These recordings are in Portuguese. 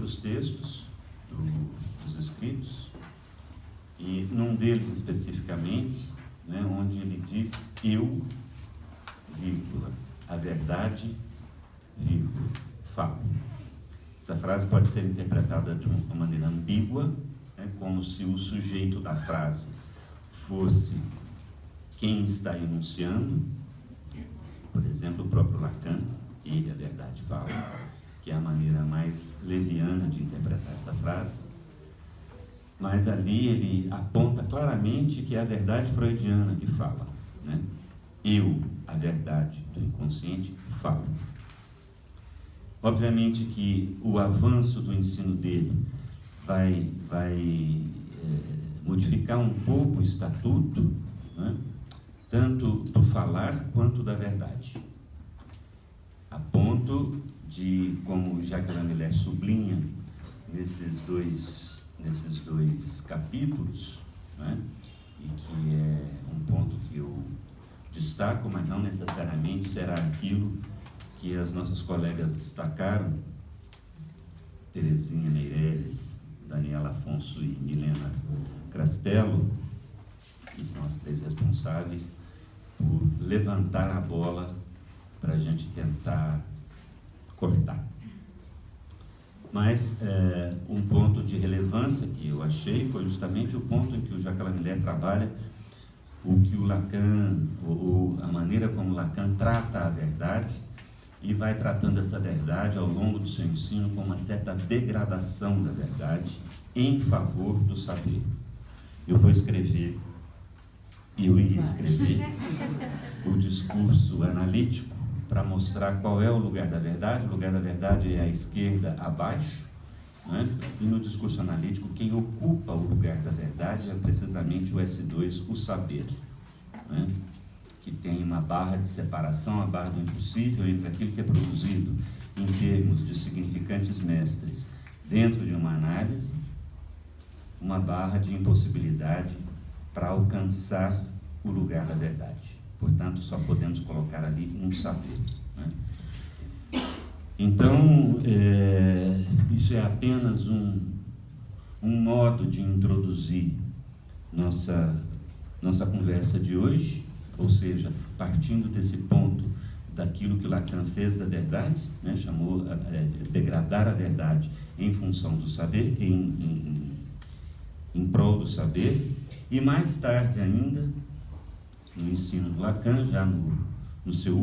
outros textos dos escritos, e num deles especificamente, né, onde ele diz: eu, vírgula, a verdade, vírgula, falo. Essa frase pode ser interpretada de uma maneira ambígua, né, como se o sujeito da frase fosse quem está enunciando, por exemplo, o próprio Lacan, ele, a verdade, fala, que é a maneira mais leviana de interpretar essa frase. Mas ali ele aponta claramente que é a verdade freudiana que fala, né? Eu, a verdade do inconsciente, falo. Obviamente que o avanço do ensino dele vai modificar um pouco o estatuto, né, tanto do falar quanto da verdade, a ponto de, como Jacques Lamillard sublinha nesses dois capítulos, né, e que é um ponto que eu destaco, mas não necessariamente será aquilo que as nossas colegas destacaram, Terezinha Meirelles, Daniela Afonso e Milena Crastello, que são as três responsáveis por levantar a bola para a gente tentar cortar. Mas um ponto de relevância que eu achei foi justamente o ponto em que o Jacques Lamillard trabalha o que o Lacan, ou a maneira como Lacan trata a verdade, e vai tratando essa verdade ao longo do seu ensino com uma certa degradação da verdade em favor do saber. Eu iria escrever o discurso analítico para mostrar qual é o lugar da verdade. O lugar da verdade é à esquerda, abaixo, né? E no discurso analítico, quem ocupa o lugar da verdade é precisamente o S2, o saber, né? Que tem uma barra de separação, a barra do impossível entre aquilo que é produzido em termos de significantes mestres dentro de uma análise, uma barra de impossibilidade para alcançar o lugar da verdade. Portanto, só podemos colocar ali um saber, né? Então, isso é apenas um modo de introduzir nossa conversa de hoje, ou seja, partindo desse ponto daquilo que Lacan fez da verdade, né, chamou degradar a verdade em função do saber, em prol do saber, e mais tarde ainda, no ensino do Lacan, já no seu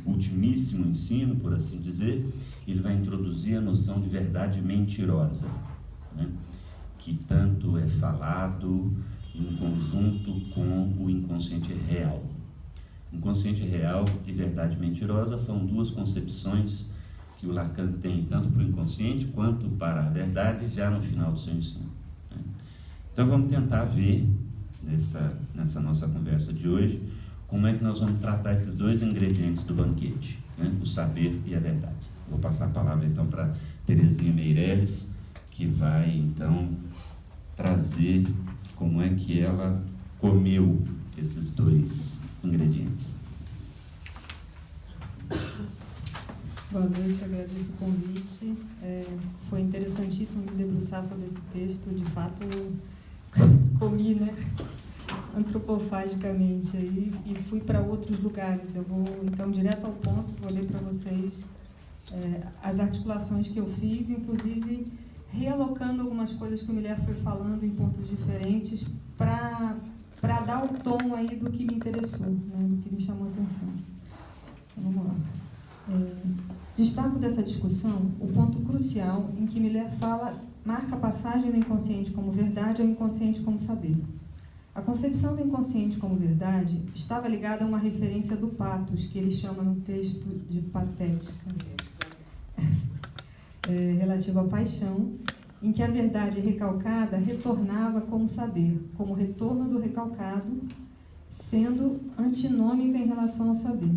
ultimíssimo ensino, por assim dizer, ele vai introduzir a noção de verdade mentirosa, né, que tanto é falado em conjunto com o inconsciente real. Inconsciente real e verdade mentirosa são duas concepções que o Lacan tem tanto para o inconsciente quanto para a verdade já no final do seu ensino, né? Então vamos tentar ver nessa nossa conversa de hoje como é que nós vamos tratar esses dois ingredientes do banquete, né? O saber e a verdade. Vou passar a palavra então para Terezinha Meirelles, que vai então trazer como é que ela comeu esses dois ingredientes. Boa noite, agradeço o convite. Foi interessantíssimo me debruçar sobre esse texto. De fato, eu comi, né, antropofagicamente aí, e fui para outros lugares. Eu vou então direto ao ponto, vou ler para vocês as articulações que eu fiz, inclusive realocando algumas coisas que o Miller foi falando em pontos diferentes para dar o tom aí do que me interessou, né, do que me chamou a atenção. Então, vamos lá. Destaco dessa discussão o ponto crucial em que Miller marca a passagem do inconsciente como verdade ao inconsciente como saber. A concepção do inconsciente como verdade estava ligada a uma referência do patos, que ele chama no texto de patética, relativo à paixão, em que a verdade recalcada retornava como saber, como retorno do recalcado, sendo antinômica em relação ao saber.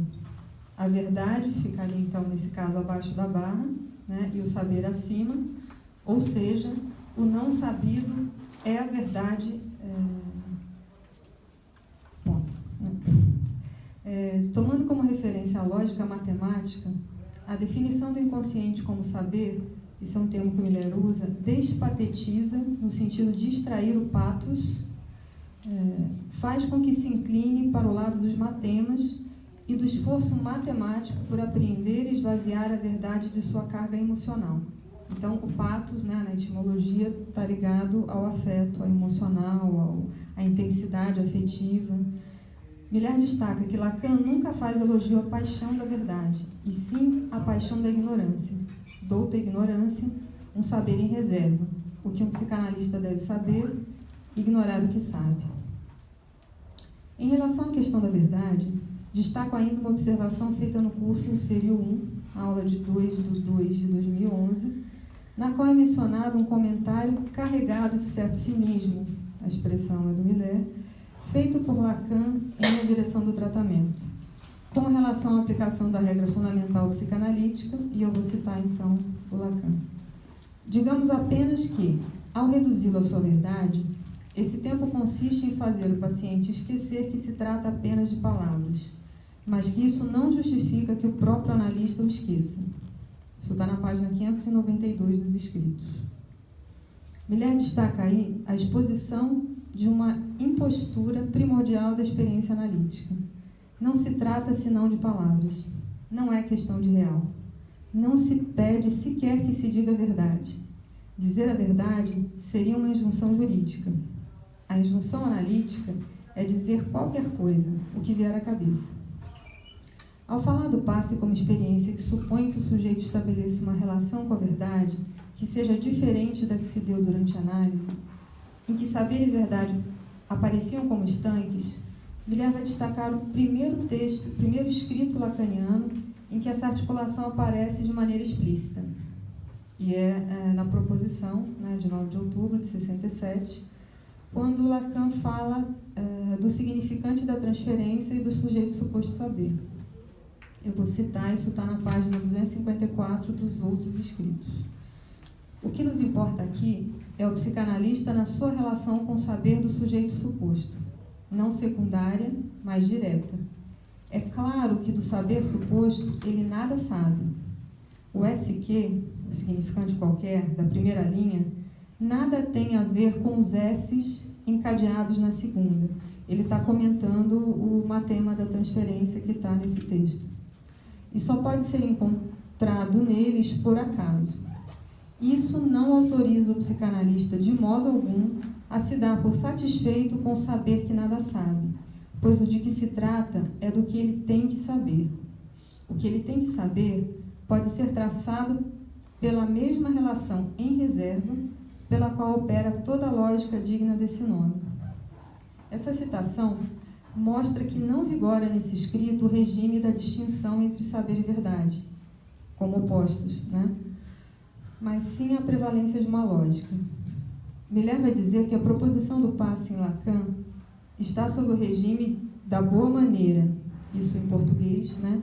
A verdade ficaria, então, nesse caso, abaixo da barra, né, e o saber acima, ou seja, o não sabido é a verdade, ponto. Tomando como referência a lógica matemática, a definição do inconsciente como saber esse é um termo que o Miller usa, despatetiza, no sentido de extrair o pathos, faz com que se incline para o lado dos matemas e do esforço matemático por apreender e esvaziar a verdade de sua carga emocional. Então, o pathos, né, na etimologia, está ligado ao afeto, ao emocional, à intensidade afetiva. Miller destaca que Lacan nunca faz elogio à paixão da verdade, e sim à paixão da ignorância. Douta ignorância, um saber em reserva. O que um psicanalista deve saber, ignorar o que sabe. Em relação à questão da verdade, destaco ainda uma observação feita no curso Serio 1, aula de 2/2 de 2011, na qual é mencionado um comentário carregado de certo cinismo, a expressão é do Miller, feito por Lacan em A Direção do Tratamento, com relação à aplicação da regra fundamental psicanalítica, e eu vou citar então o Lacan. Digamos apenas que, ao reduzi-lo à sua verdade, esse tempo consiste em fazer o paciente esquecer que se trata apenas de palavras, mas que isso não justifica que o próprio analista o esqueça. Isso está na página 592 dos escritos. Miller destaca aí a exposição de uma impostura primordial da experiência analítica. Não se trata senão de palavras. Não é questão de real. Não se pede sequer que se diga a verdade. Dizer a verdade seria uma injunção jurídica. A injunção analítica é dizer qualquer coisa, o que vier à cabeça. Ao falar do passe como experiência que supõe que o sujeito estabeleça uma relação com a verdade que seja diferente da que se deu durante a análise, em que saber e verdade apareciam como estanques, Miller vai destacar o primeiro escrito lacaniano em que essa articulação aparece de maneira explícita. E na proposição, né, de 9 de outubro de 67, quando Lacan fala do significante da transferência e do sujeito suposto saber. Eu vou citar, isso está na página 254 dos outros escritos. O que nos importa aqui é o psicanalista na sua relação com o saber do sujeito suposto, não secundária, mas direta. É claro que do saber suposto ele nada sabe. O SQ, o significante qualquer, da primeira linha, nada tem a ver com os S's encadeados na segunda. Ele está comentando o matema da transferência que está nesse texto. E só pode ser encontrado neles por acaso. Isso não autoriza o psicanalista de modo algum a se dar por satisfeito com o saber que nada sabe, pois o de que se trata é do que ele tem que saber. O que ele tem que saber pode ser traçado pela mesma relação em reserva pela qual opera toda a lógica digna desse nome. Essa citação mostra que não vigora nesse escrito o regime da distinção entre saber e verdade, como opostos, né? Mas sim a prevalência de uma lógica. Miller vai dizer que a proposição do passe em Lacan está sob o regime da boa maneira, isso em português, né?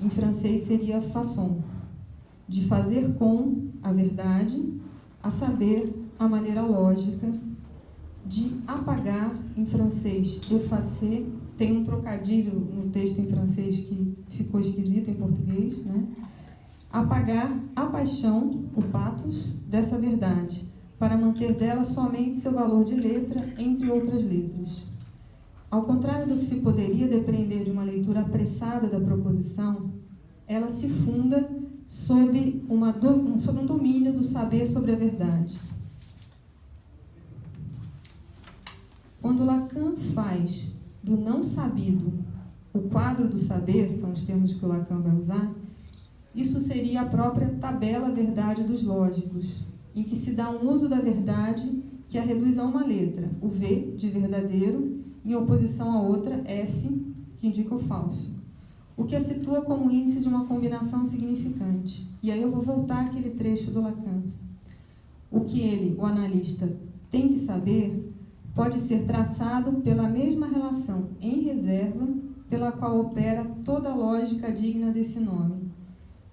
Em francês seria façon, de fazer com a verdade, a saber, a maneira lógica, de apagar, em francês, effacer, tem um trocadilho no texto em francês que ficou esquisito em português, né? Apagar a paixão, o pathos, dessa verdade, para manter dela somente seu valor de letra, entre outras letras. Ao contrário do que se poderia depreender de uma leitura apressada da proposição, ela se funda sob um domínio do saber sobre a verdade. Quando Lacan faz do não sabido o quadro do saber, são os termos que o Lacan vai usar, isso seria a própria tabela verdade dos lógicos, em que se dá um uso da verdade que a reduz a uma letra, o V, de verdadeiro, em oposição à outra, F, que indica o falso, o que a situa como índice de uma combinação significante. E aí eu vou voltar àquele trecho do Lacan. O que ele, o analista, tem que saber pode ser traçado pela mesma relação em reserva pela qual opera toda a lógica digna desse nome.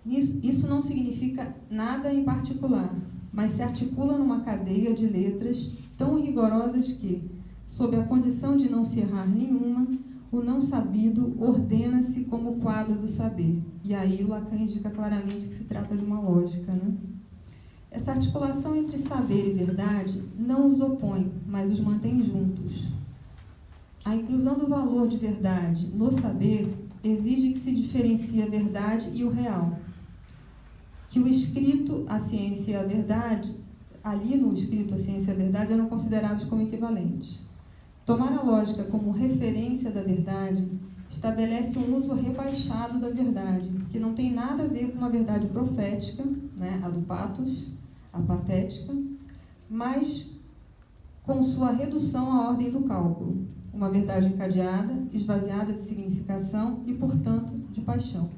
Isso não significa nada em particular, mas se articula numa cadeia de letras tão rigorosas que, sob a condição de não se errar nenhuma, o não sabido ordena-se como quadro do saber. E aí o Lacan indica claramente que se trata de uma lógica, né? Essa articulação entre saber e verdade não os opõe, mas os mantém juntos. A inclusão do valor de verdade no saber exige que se diferencie a verdade e o real. Que o escrito, a ciência e a verdade, ali no escrito, a ciência e a verdade, eram considerados como equivalentes. Tomar a lógica como referência da verdade estabelece um uso rebaixado da verdade, que não tem nada a ver com uma verdade profética, né, a do patos, a patética, mas com sua redução à ordem do cálculo, uma verdade encadeada, esvaziada de significação e, portanto, de paixão.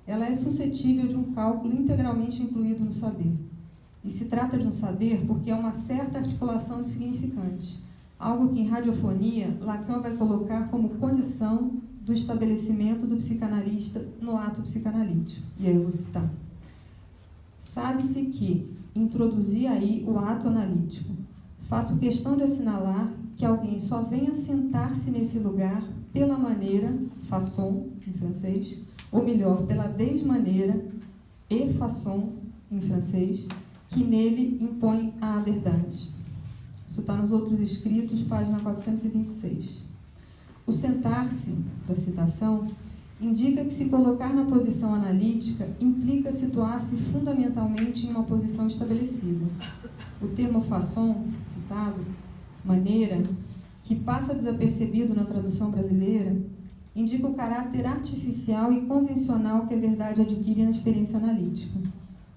Ela é suscetível de um cálculo integralmente incluído no saber. E se trata de um saber porque é uma certa articulação de significantes, algo que em radiofonia Lacan vai colocar como condição do estabelecimento do psicanalista no ato psicanalítico. E aí eu vou citar. Sabe-se que introduzi aí o ato analítico. Faço questão de assinalar que alguém só venha sentar-se nesse lugar pela maneira, façon, em francês, ou melhor, pela desmaneira, et façon, em francês, que nele impõe a verdade. Isso está nos outros escritos, página 426. O sentar-se, da citação, indica que se colocar na posição analítica implica situar-se fundamentalmente em uma posição estabelecida. O termo façon, citado, maneira, que passa desapercebido na tradução brasileira, indica o caráter artificial e convencional que a verdade adquire na experiência analítica.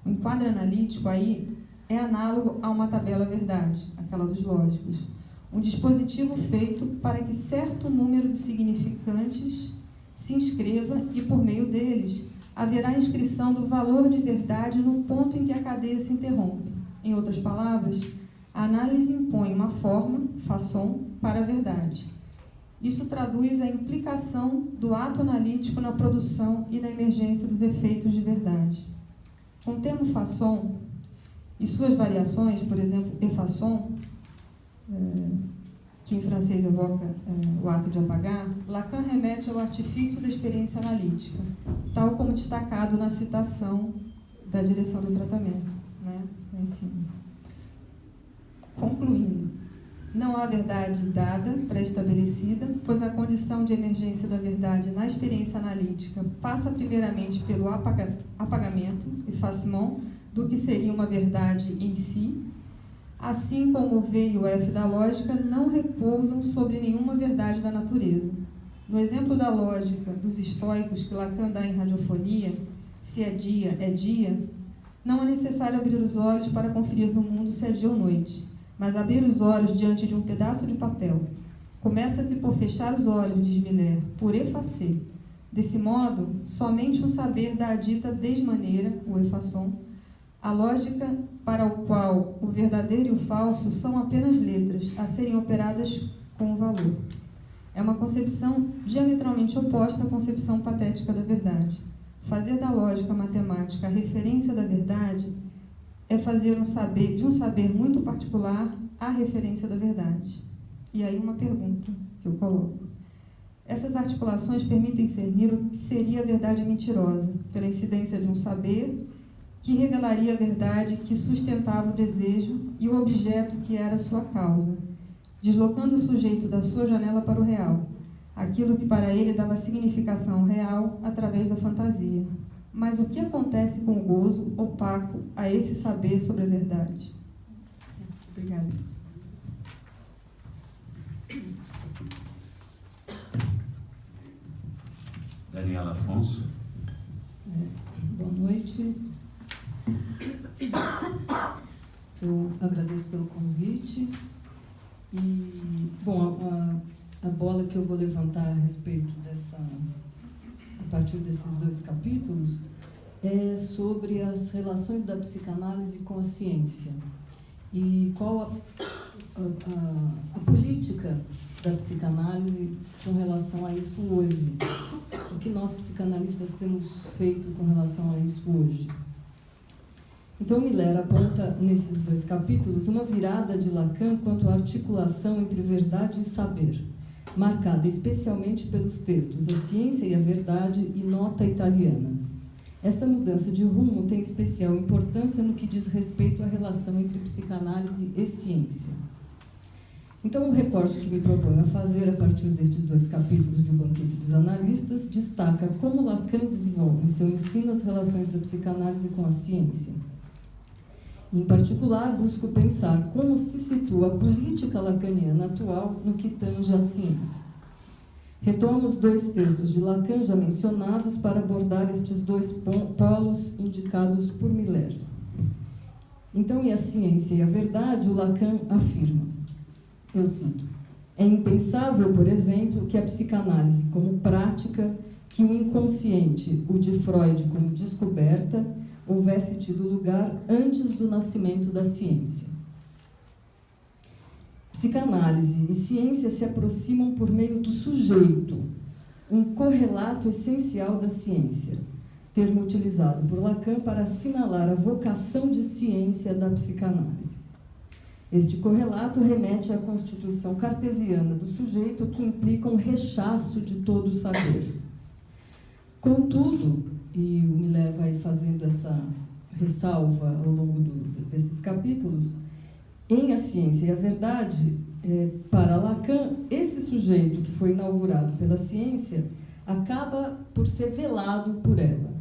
O enquadro analítico aí é análogo a uma tabela verdade, aquela dos lógicos, um dispositivo feito para que certo número de significantes se inscreva e, por meio deles, haverá a inscrição do valor de verdade no ponto em que a cadeia se interrompe. Em outras palavras, a análise impõe uma forma, façon, para a verdade. Isso traduz a implicação do ato analítico na produção e na emergência dos efeitos de verdade. Com o termo façon e suas variações, por exemplo, effaçon, que em francês evoca o ato de apagar, Lacan remete ao artifício da experiência analítica, tal como destacado na citação da direção do tratamento, né, lá em cima. Concluindo, não há verdade dada, pré-estabelecida, pois a condição de emergência da verdade na experiência analítica passa primeiramente pelo apagamento, effacement, do que seria uma verdade em si, assim como o V e o F da lógica não repousam sobre nenhuma verdade da natureza. No exemplo da lógica dos estoicos que Lacan dá em Radiofonia, se é dia, não é necessário abrir os olhos para conferir no mundo se é dia ou noite, mas abrir os olhos diante de um pedaço de papel. Começa-se por fechar os olhos, diz Miller, por effacer. Desse modo, somente um saber dá a dita desmaneira, o effaçon, a lógica para o qual o verdadeiro e o falso são apenas letras a serem operadas com o valor. É uma concepção diametralmente oposta à concepção patética da verdade. Fazer da lógica matemática a referência da verdade é fazer de um saber muito particular a referência da verdade. E aí uma pergunta que eu coloco. Essas articulações permitem discernir o que seria a verdade mentirosa, pela incidência de um saber que revelaria a verdade que sustentava o desejo e o objeto que era sua causa, deslocando o sujeito da sua janela para o real, aquilo que para ele dava significação real através da fantasia. Mas o que acontece com o gozo opaco a esse saber sobre a verdade? Obrigada. Daniela Afonso. Boa noite. Eu agradeço pelo convite e, bom, a bola que eu vou levantar a respeito a partir desses dois capítulos é sobre as relações da psicanálise com a ciência e qual a política da psicanálise com relação a isso hoje. O que nós psicanalistas temos feito com relação a isso hoje? Então, Miller aponta nesses dois capítulos uma virada de Lacan quanto à articulação entre verdade e saber, marcada especialmente pelos textos A Ciência e a Verdade e Nota Italiana. Esta mudança de rumo tem especial importância no que diz respeito à relação entre psicanálise e ciência. Então, o recorte que me proponho a fazer a partir destes 2 capítulos de O Banquete dos Analistas destaca como Lacan desenvolve em seu ensino as relações da psicanálise com a ciência. Em particular, busco pensar como se situa a política lacaniana atual no que tange à ciência. Retomo os 2 textos de Lacan já mencionados para abordar estes 2 polos indicados por Miller. Então, e a ciência e a verdade, o Lacan afirma, eu cito, é impensável, por exemplo, que a psicanálise como prática, que o inconsciente, o de Freud como descoberta, houvesse tido lugar antes do nascimento da ciência. Psicanálise e ciência se aproximam por meio do sujeito, um correlato essencial da ciência, termo utilizado por Lacan para assinalar a vocação de ciência da psicanálise. Este correlato remete à constituição cartesiana do sujeito, que implica um rechaço de todo o saber. Contudo, e o Miller vai fazendo essa ressalva ao longo desses capítulos, em A Ciência e a Verdade, para Lacan, esse sujeito que foi inaugurado pela ciência acaba por ser velado por ela.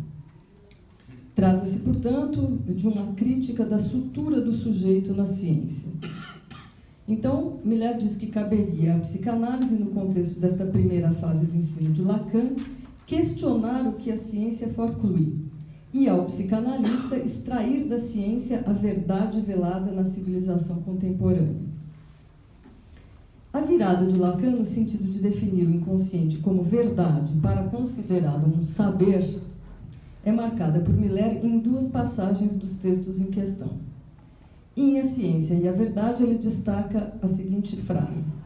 Trata-se, portanto, de uma crítica da sutura do sujeito na ciência. Então, Miller diz que caberia à psicanálise, no contexto desta primeira fase do ensino de Lacan, questionar o que a ciência forclui, e ao psicanalista extrair da ciência a verdade velada na civilização contemporânea. A virada de Lacan no sentido de definir o inconsciente como verdade para considerá-lo um saber é marcada por Miller em 2 passagens dos textos em questão. Em A Ciência e a Verdade, ele destaca a seguinte frase: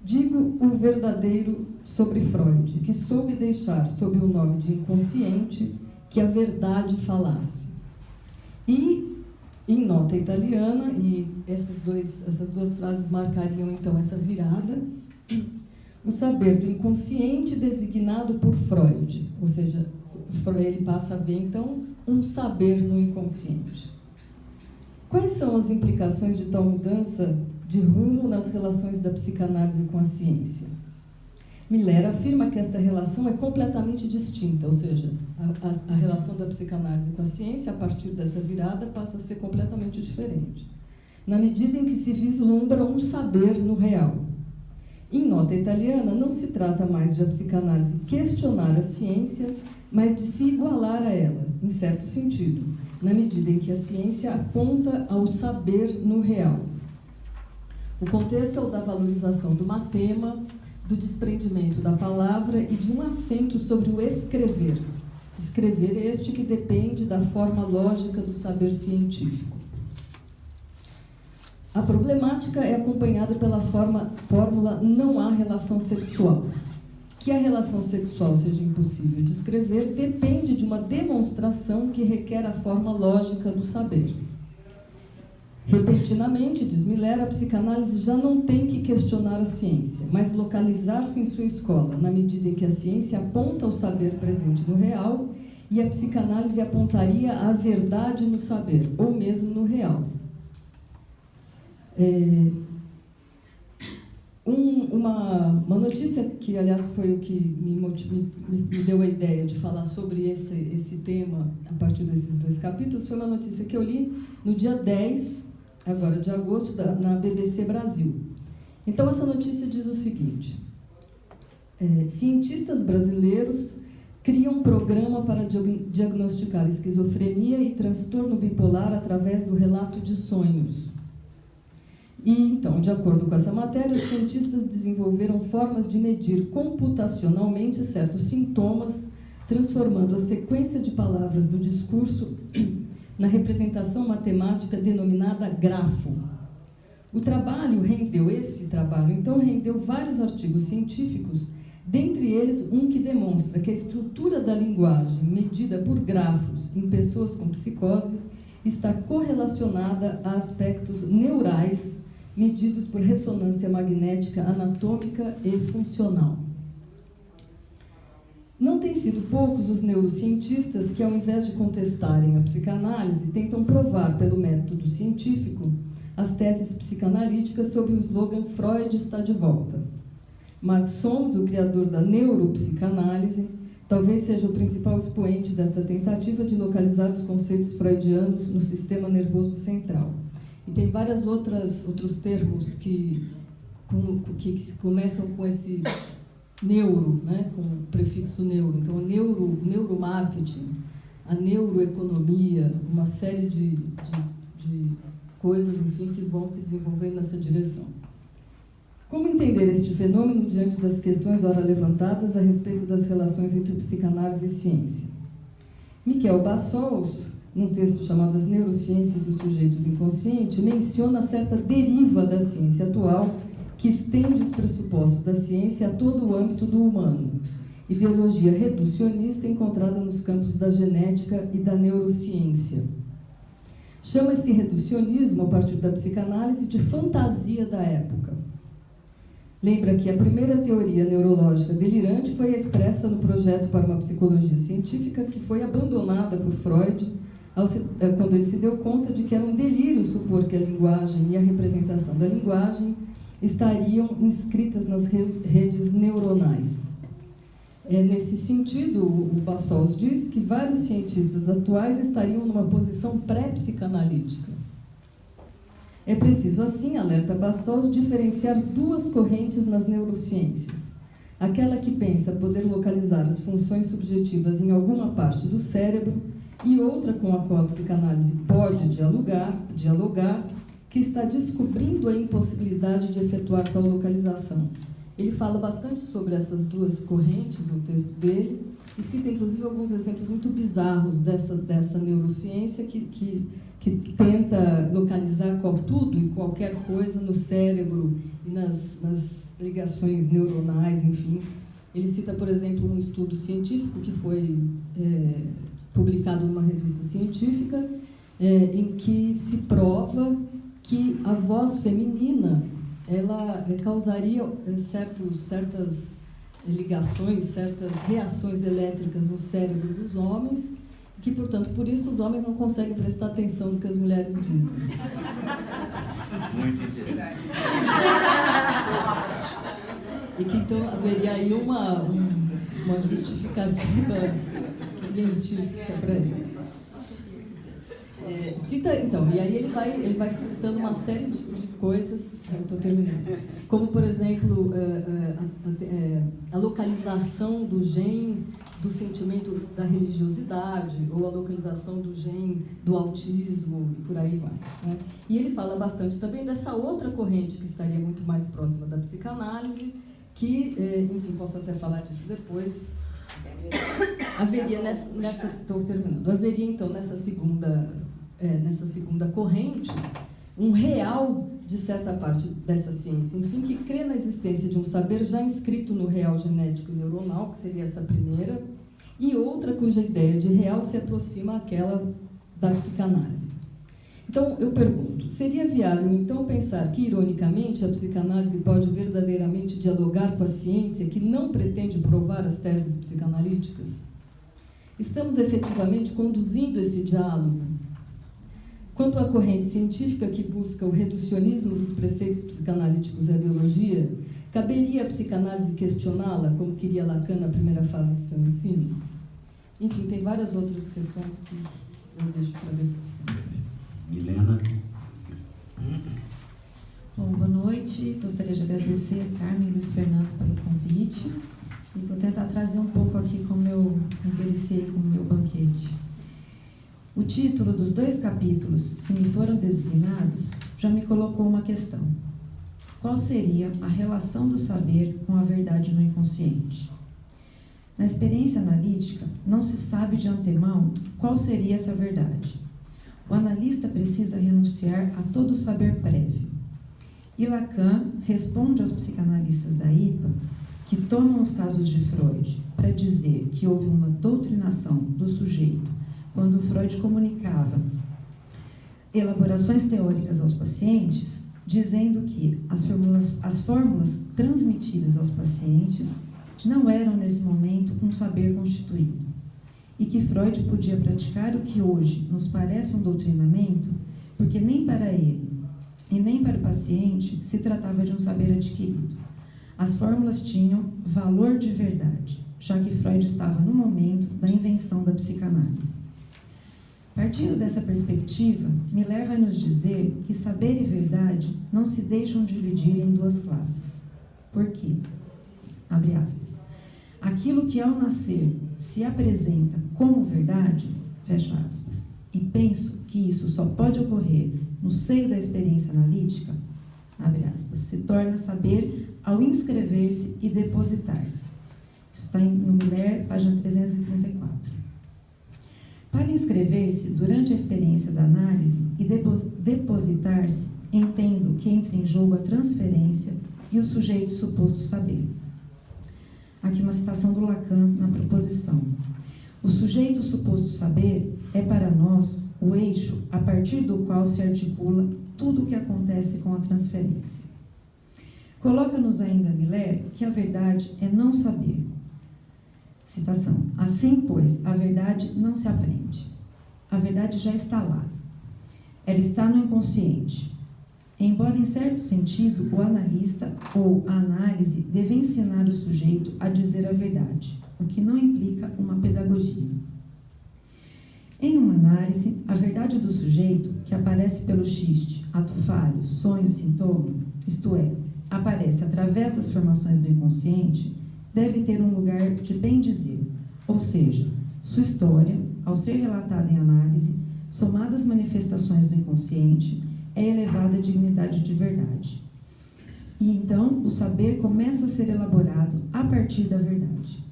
digo o verdadeiro sobre Freud, que soube deixar sob o nome de inconsciente que a verdade falasse. E, em nota italiana, e essas 2 frases marcariam então essa virada, o saber do inconsciente designado por Freud, ou seja, ele passa a ver então um saber no inconsciente. Quais são as implicações de tal mudança de rumo nas relações da psicanálise com a ciência? Miller afirma que esta relação é completamente distinta, ou seja, a relação da psicanálise com a ciência, a partir dessa virada, passa a ser completamente diferente, na medida em que se vislumbra um saber no real. Em nota italiana, não se trata mais de a psicanálise questionar a ciência, mas de se igualar a ela, em certo sentido, na medida em que a ciência aponta ao saber no real. O contexto é o da valorização do matema, do desprendimento da palavra e de um acento sobre o escrever. Escrever este que depende da forma lógica do saber científico. A problemática é acompanhada pela fórmula não há relação sexual. Que a relação sexual seja impossível de escrever depende de uma demonstração que requer a forma lógica do saber. Repentinamente, diz Miller, a psicanálise já não tem que questionar a ciência, mas localizar-se em sua escola, na medida em que a ciência aponta o saber presente no real e a psicanálise apontaria a verdade no saber, ou mesmo no real. Uma notícia que, aliás, foi o que me deu a ideia de falar sobre esse tema a partir desses 2 capítulos, foi uma notícia que eu li no dia 10, agora de agosto, na BBC Brasil. Então, essa notícia diz o seguinte: cientistas brasileiros criam um programa para diagnosticar esquizofrenia e transtorno bipolar através do relato de sonhos. E, então, de acordo com essa matéria, os cientistas desenvolveram formas de medir computacionalmente certos sintomas, transformando a sequência de palavras do discurso na representação matemática denominada grafo. Esse trabalho, então, rendeu vários artigos científicos, dentre eles um que demonstra que a estrutura da linguagem, medida por grafos em pessoas com psicose, está correlacionada a aspectos neurais medidos por ressonância magnética anatômica e funcional. Não têm sido poucos os neurocientistas que, ao invés de contestarem a psicanálise, tentam provar pelo método científico as teses psicanalíticas sob o slogan Freud está de volta. Max Solms, o criador da neuropsicanálise, talvez seja o principal expoente desta tentativa de localizar os conceitos freudianos no sistema nervoso central. E tem vários outros termos que começam com esse neuro, né, com o prefixo neuro. Então, o neuromarketing, a neuroeconomia, uma série de coisas, enfim, que vão se desenvolver nessa direção. Como entender este fenômeno diante das questões ora levantadas a respeito das relações entre psicanálise e ciência? Miquel Bassols, num texto chamado As Neurociências e o Sujeito do Inconsciente, menciona certa deriva da ciência atual que estende os pressupostos da ciência a todo o âmbito do humano, ideologia reducionista encontrada nos campos da genética e da neurociência. Chama esse reducionismo, a partir da psicanálise, de fantasia da época. Lembra que a primeira teoria neurológica delirante foi expressa no projeto para uma psicologia científica que foi abandonada por Freud quando ele se deu conta de que era um delírio supor que a linguagem e a representação da linguagem estariam inscritas nas redes neuronais. Nesse sentido, o Bassols diz que vários cientistas atuais estariam numa posição pré-psicanalítica. É preciso, assim, alerta Bassols, diferenciar duas correntes nas neurociências. Aquela que pensa poder localizar as funções subjetivas em alguma parte do cérebro e outra com a qual a psicanálise pode dialogar, que está descobrindo a impossibilidade de efetuar tal localização. Ele fala bastante sobre essas duas correntes no texto dele e cita, inclusive, alguns exemplos muito bizarros dessa neurociência que tenta localizar tudo e qualquer coisa no cérebro e nas ligações neuronais, enfim. Ele cita, por exemplo, um estudo científico que foi publicado numa revista científica, em que se prova que a voz feminina ela causaria certas ligações, certas reações elétricas no cérebro dos homens, que, portanto, por isso os homens não conseguem prestar atenção no que as mulheres dizem. Muito interessante. E que, então, haveria aí uma justificativa científica para isso. E aí ele vai citando uma série de coisas, estou terminando, como, por exemplo, a localização do gene do sentimento da religiosidade, ou a localização do gene do autismo, e por aí vai, né? E ele fala bastante também dessa outra corrente que estaria muito mais próxima da psicanálise, que, enfim, posso até falar disso depois. Haveria então nessa segunda corrente um real de certa parte dessa ciência, enfim, que crê na existência de um saber já inscrito no real genético e neuronal, que seria essa primeira, e outra cuja ideia de real se aproxima àquela da psicanálise. Então, eu pergunto, seria viável, então, pensar que, ironicamente, a psicanálise pode verdadeiramente dialogar com a ciência que não pretende provar as teses psicanalíticas? Estamos efetivamente conduzindo esse diálogo? Quanto à corrente científica que busca o reducionismo dos preceitos psicanalíticos e a biologia, caberia a psicanálise questioná-la, como queria Lacan na primeira fase de seu ensino? Enfim, tem várias outras questões que eu deixo para depois. Milena. Bom, boa noite. Gostaria de agradecer a Carmen e Luiz Fernando pelo convite e vou tentar trazer um pouco aqui como eu me interessei com o meu banquete. O título dos 2 capítulos que me foram designados já me colocou uma questão. Qual seria a relação do saber com a verdade no inconsciente? Na experiência analítica, não se sabe de antemão qual seria essa verdade. O analista precisa renunciar a todo o saber prévio. E Lacan responde aos psicanalistas da IPA que tomam os casos de Freud para dizer que houve uma doutrinação do sujeito quando Freud comunicava elaborações teóricas aos pacientes, dizendo que as fórmulas transmitidas aos pacientes não eram nesse momento um saber constituído, e que Freud podia praticar o que hoje nos parece um doutrinamento, porque nem para ele e nem para o paciente se tratava de um saber adquirido. As fórmulas tinham valor de verdade, já que Freud estava no momento da invenção da psicanálise. Partindo dessa perspectiva, Miller vai nos dizer que saber e verdade não se deixam dividir em duas classes. Por quê? Abre aspas. Aquilo que ao nascer se apresenta como verdade, fecha aspas, e penso que isso só pode ocorrer no seio da experiência analítica, abre aspas, se torna saber ao inscrever-se e depositar-se. Isso está no Miller, página 334. Para inscrever-se durante a experiência da análise e depositar-se, entendo que entra em jogo a transferência e o sujeito suposto saber. Aqui uma citação do Lacan na proposição. O sujeito suposto saber é para nós o eixo a partir do qual se articula tudo o que acontece com a transferência. Coloca-nos ainda Miller que a verdade é não saber. Citação. Assim, pois, a verdade não se aprende. A verdade já está lá. Ela está no inconsciente. Embora, em certo sentido, o analista ou a análise deve ensinar o sujeito a dizer a verdade, o que não implica uma pedagogia. Em uma análise, a verdade do sujeito, que aparece pelo xiste, ato falho, sonho, sintoma, isto é, aparece através das formações do inconsciente, deve ter um lugar de bem dizer, ou seja, sua história, ao ser relatada em análise, somada às manifestações do inconsciente, é elevada à dignidade de verdade. E então o saber começa a ser elaborado a partir da verdade.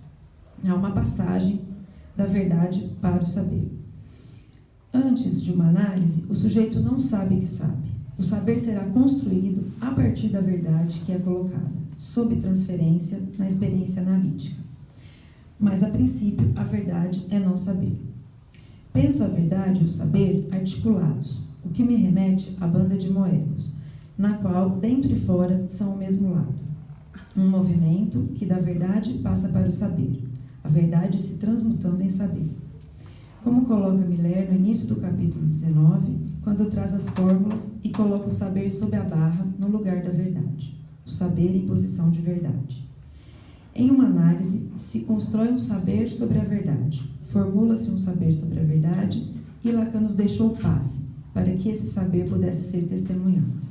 Há uma passagem da verdade para o saber. Antes de uma análise, o sujeito não sabe que sabe. O saber será construído a partir da verdade que é colocada, sob transferência na experiência analítica. Mas, a princípio, a verdade é não saber. Penso a verdade e o saber articulados, o que me remete à banda de Moebius, na qual, dentro e fora, são o mesmo lado. Um movimento que da verdade passa para o saber, a verdade se transmutando em saber. Como coloca Miller no início do capítulo 19, quando traz as fórmulas e coloca o saber sob a barra no lugar da verdade, o saber em posição de verdade. Em uma análise, se constrói um saber sobre a verdade, formula-se um saber sobre a verdade e Lacan nos deixou o passe, para que esse saber pudesse ser testemunhado.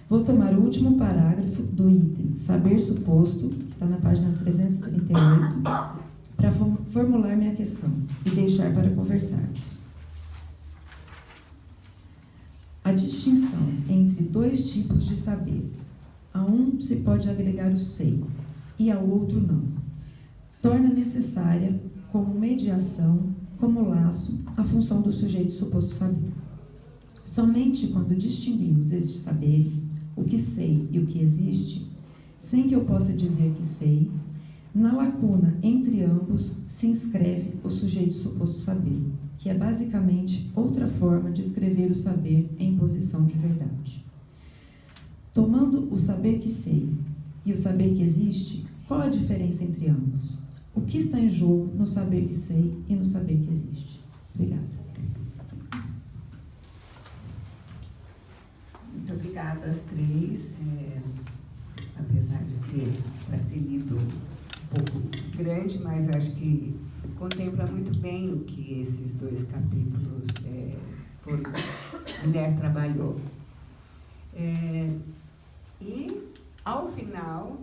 Vou tomar o último parágrafo do item saber suposto, que está na página 338, para formular minha questão e deixar para conversarmos. A distinção entre dois tipos de saber. A um se pode agregar o sei, e ao outro não. Torna necessária, como mediação, como laço, a função do sujeito suposto saber. Somente quando distinguimos estes saberes, o que sei e o que existe, sem que eu possa dizer que sei, na lacuna entre ambos se inscreve o sujeito suposto saber, que é basicamente outra forma de escrever o saber em posição de verdade. Tomando o saber que sei e o saber que existe, qual a diferença entre ambos? O que está em jogo no saber que sei e no saber que existe? Obrigada. Muito obrigada às três. Apesar de ser para ser lido um pouco grande, mas eu acho que contempla muito bem o que esses dois capítulos Miller trabalhou. E, ao final,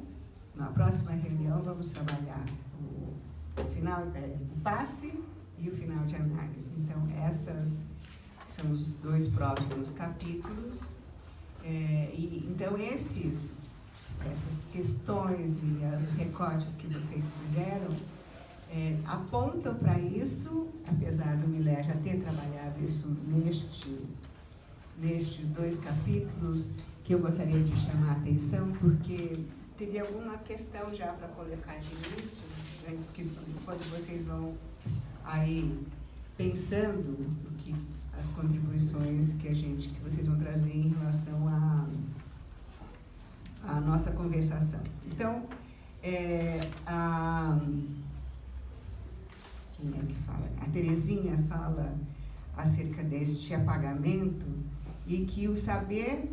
na próxima reunião, vamos trabalhar o final, o passe e o final de análise. Então, esses são os dois próximos capítulos. Então, essas questões e os recortes que vocês fizeram apontam para isso, apesar do Miller já ter trabalhado isso nestes dois capítulos, que eu gostaria de chamar a atenção, porque teria alguma questão já para colocar de início, antes que, quando vocês vão aí pensando no que as contribuições que vocês vão trazer em relação à nossa conversação. Então, Quem é que fala? A Terezinha fala acerca deste apagamento e que o saber,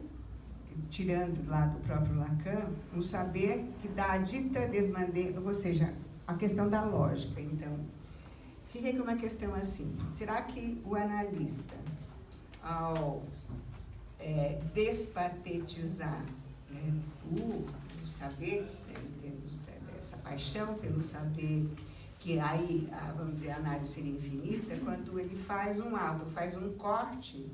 tirando lá do próprio Lacan, o saber que dá a dita desmandeira, ou seja, a questão da lógica. Então, fiquei com uma questão assim: será que o analista, ao despatetizar, né, o saber, né, em termos dessa paixão pelo saber, que aí, vamos dizer, a análise seria infinita, quando ele faz um ato, faz um corte,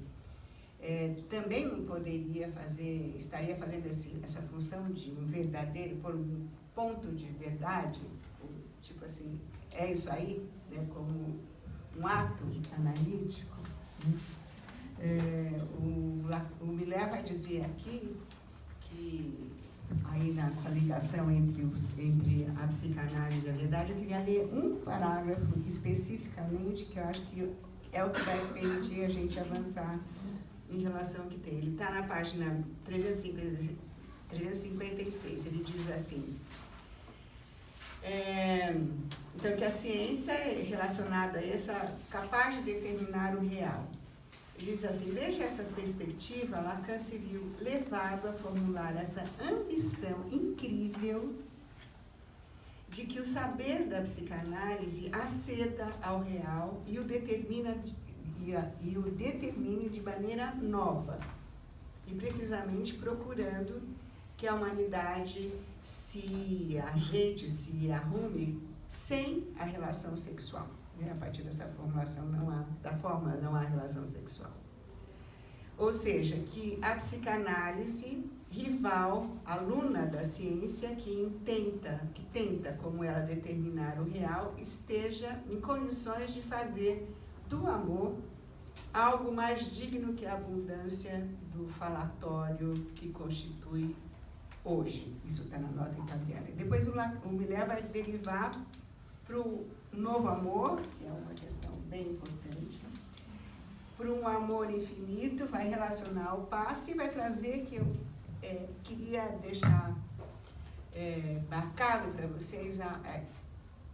também não poderia fazer, estaria fazendo essa função de um verdadeiro, por um ponto de verdade, tipo assim, é isso aí, né, como um ato analítico. O Miller vai dizer aqui que, aí nessa ligação entre a psicanálise e a verdade, eu queria ler um parágrafo especificamente, que eu acho que é o que vai permitir a gente avançar em relação ao que tem. Ele está na página 356, ele diz assim: então, que a ciência é relacionada a essa, capaz de determinar o real. Ele diz assim: desde essa perspectiva, Lacan se viu levado a formular essa ambição incrível de que o saber da psicanálise aceda ao real e o determine de maneira nova, e precisamente procurando que a humanidade se ajeite, se arrume sem a relação sexual. A partir dessa formulação não há relação sexual. Ou seja, que a psicanálise, rival, aluna da ciência, que tenta, como ela, determinar o real, esteja em condições de fazer do amor algo mais digno que a abundância do falatório que constitui hoje. Isso está na nota italiana. Depois o Miller vai derivar para o novo amor, que é uma questão bem importante, para um amor infinito, vai relacionar o passe e vai trazer, que eu queria deixar marcado para vocês, a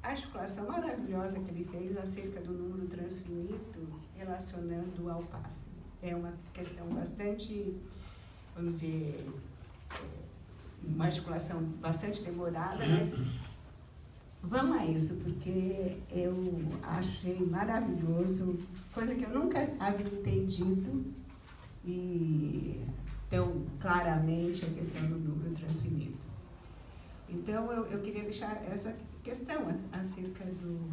articulação maravilhosa que ele fez acerca do número transfinito relacionando ao passe. É uma questão bastante, vamos dizer, uma articulação bastante demorada, mas vamos a isso, porque eu achei maravilhoso, coisa que eu nunca havia entendido, e tão claramente a questão do número transfinito. Então, eu queria deixar essa questão acerca do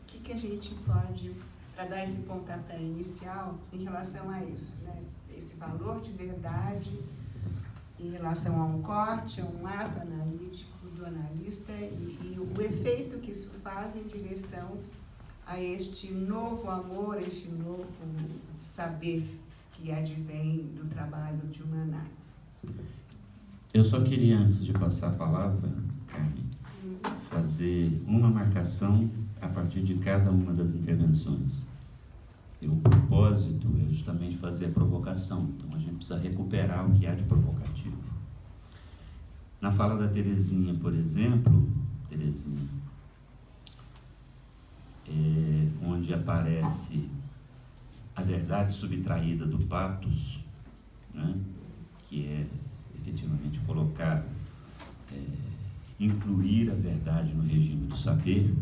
que a gente pode, para dar esse pontapé inicial em relação a isso, né? Esse valor de verdade em relação a um corte, a um ato analítico do analista e o efeito que isso faz em direção a este novo amor, este novo saber que advém do trabalho de uma análise. Eu só queria, antes de passar a palavra, Carmen, fazer uma marcação a partir de cada uma das intervenções. E o propósito é justamente fazer a provocação. Então, a gente precisa recuperar o que há de provocativo. Na fala da Terezinha, por exemplo, onde aparece a verdade subtraída do patos, né, que é efetivamente colocar, incluir a verdade no regime do saber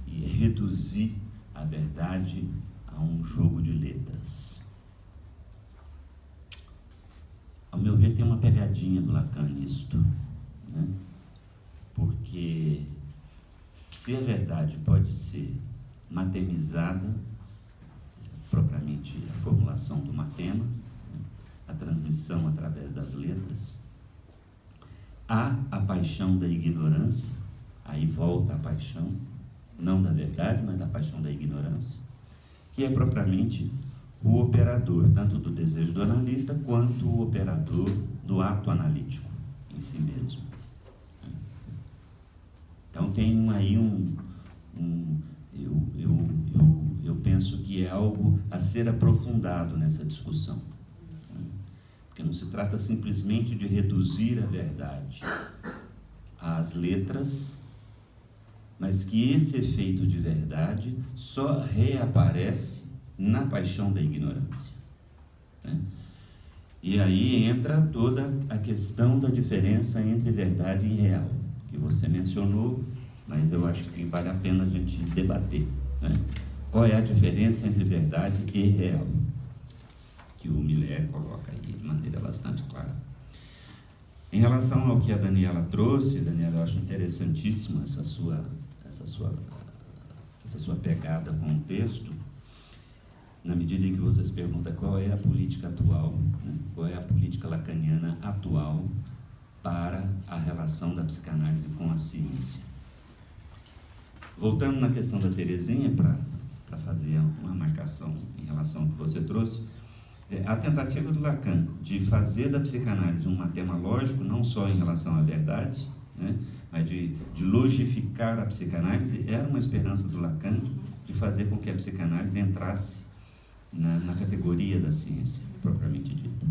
e reduzir a verdade a um jogo de letras. Ao meu ver, tem uma pegadinha do Lacan nisto, né? Porque se a verdade pode ser matemizada, propriamente a formulação do matema, né? A transmissão através das letras, há a paixão da ignorância, aí volta a paixão, não da verdade, mas da paixão da ignorância, que é propriamente o operador, tanto do desejo do analista, quanto o operador do ato analítico em si mesmo. Então tem aí eu penso que é algo a ser aprofundado nessa discussão. Porque não se trata simplesmente de reduzir a verdade. às letras, mas que esse efeito de verdade só reaparece na paixão da ignorância, né? E aí entra toda a questão da diferença entre verdade e real, que você mencionou, mas eu acho que vale a pena a gente debater, né? Qual é a diferença entre verdade e real? Que o Miller coloca aí de maneira bastante clara. Em relação ao que a Daniela trouxe, Daniela, eu acho interessantíssima essa sua pegada com o texto, na medida em que vocês perguntam qual é a política atual, né? Qual é a política lacaniana atual para a relação da psicanálise com a ciência. Voltando na questão da Terezinha, para fazer uma marcação em relação ao que você trouxe, a tentativa do Lacan de fazer da psicanálise um tema lógico, não só em relação à verdade, né, mas de logificar a psicanálise, era uma esperança do Lacan de fazer com que a psicanálise entrasse na categoria da ciência, propriamente dita.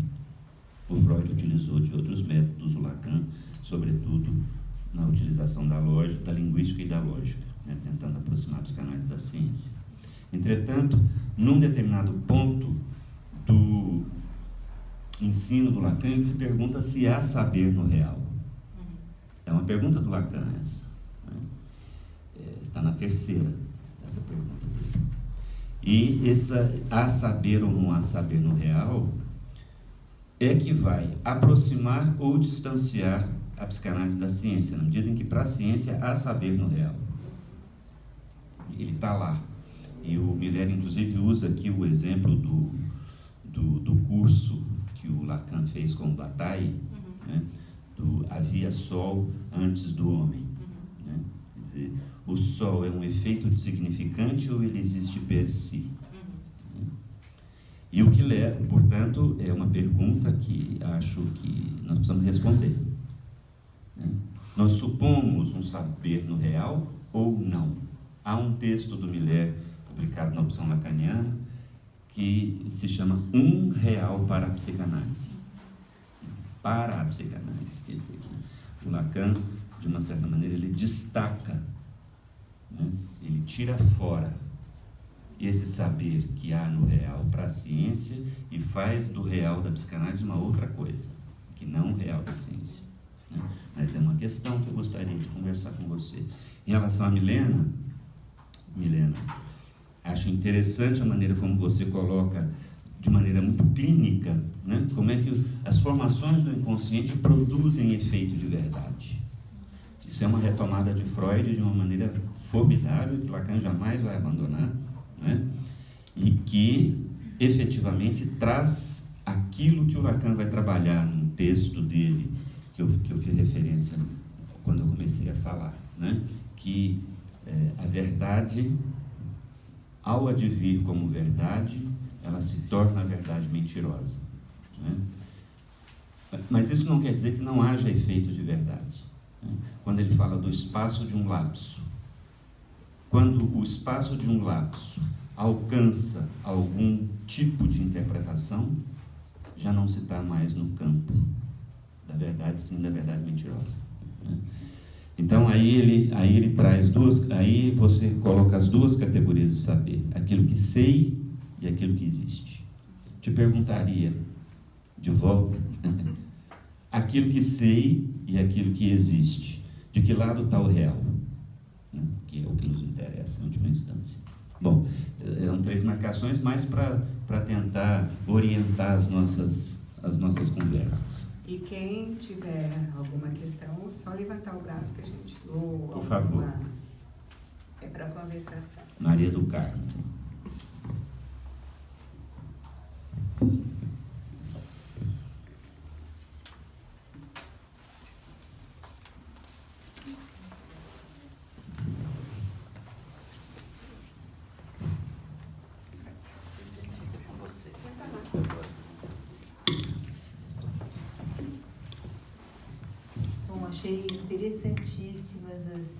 O Freud utilizou de outros métodos, o Lacan, sobretudo, na utilização da lógica, da linguística e da lógica, né, tentando aproximar a psicanálise da ciência. Entretanto, num determinado ponto do ensino do Lacan, ele se pergunta se há saber no real. É uma pergunta do Lacan essa, né? Está na terceira, essa pergunta dele. E essa há saber ou não há saber no real é que vai aproximar ou distanciar a psicanálise da ciência, na medida em que para a ciência há saber no real. Ele está lá. E o Miller, inclusive, usa aqui o exemplo do curso que o Lacan fez com o Bataille, né? Do havia sol antes do homem. Né? Quer dizer, o sol é um efeito de significante ou ele existe per si? E o que leva, portanto, é uma pergunta que acho que nós precisamos responder, né? Nós supomos um saber no real ou não? Há um texto do Miller, publicado na Opção Lacaniana, que se chama Um Real para a Psicanálise. Para a psicanálise, que é esse aqui. O Lacan, de uma certa maneira, ele destaca, né? Ele tira fora esse saber que há no real para a ciência e faz do real da psicanálise uma outra coisa, que não o real da ciência, né? Mas é uma questão que eu gostaria de conversar com você. Em relação a Milena, acho interessante a maneira como você coloca, de maneira muito clínica, né? Como é que as formações do inconsciente produzem efeito de verdade. Isso é uma retomada de Freud de uma maneira formidável, que Lacan jamais vai abandonar, né? E que efetivamente traz aquilo que o Lacan vai trabalhar num texto dele, que eu fiz referência quando eu comecei a falar, né? Que a verdade, ao advir como verdade, ela se torna a verdade mentirosa, né? Mas isso não quer dizer que não haja efeito de verdade, né? Quando ele fala do espaço de um lapso, quando o espaço de um lapso alcança algum tipo de interpretação, já não se está mais no campo da verdade, sim, da verdade mentirosa, né? Então aí ele traz aí você coloca as duas categorias de saber, aquilo que sei e aquilo que existe. Te perguntaria de volta, aquilo que sei e aquilo que existe, de que lado está o real, né? Que é o que nos interessa em última instância. Bom, eram 3 marcações, mais para tentar orientar as nossas conversas. E quem tiver alguma questão, só levantar o braço que a gente... Por favor. É para conversação. Maria do Carmo. Bom, achei interessantíssimas as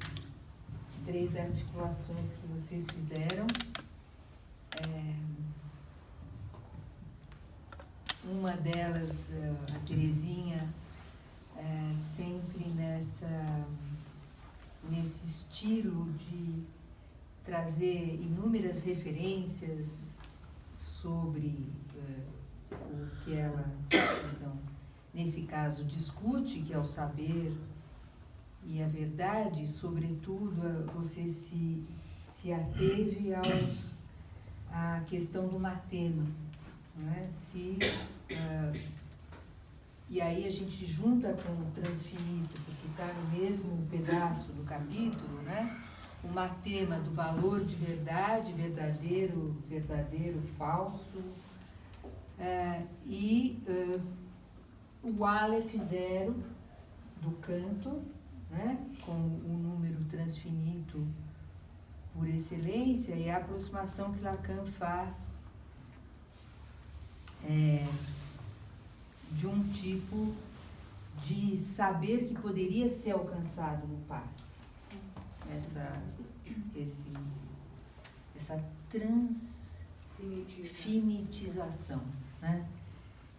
3 articulações que vocês fizeram. Uma delas, a Terezinha, sempre nessa nesse estilo de trazer inúmeras referências sobre o que ela, então, nesse caso, discute, que é o saber e a verdade, sobretudo, você se ateve à questão do matema, não é? E aí a gente junta com o transfinito, porque está no mesmo pedaço do capítulo, né? O matema do valor de verdade, verdadeiro, falso, e o Aleph zero do canto, né? Com o número transfinito por excelência, e a aproximação que Lacan faz de um tipo de saber que poderia ser alcançado no passe. Essa transfinitização, né?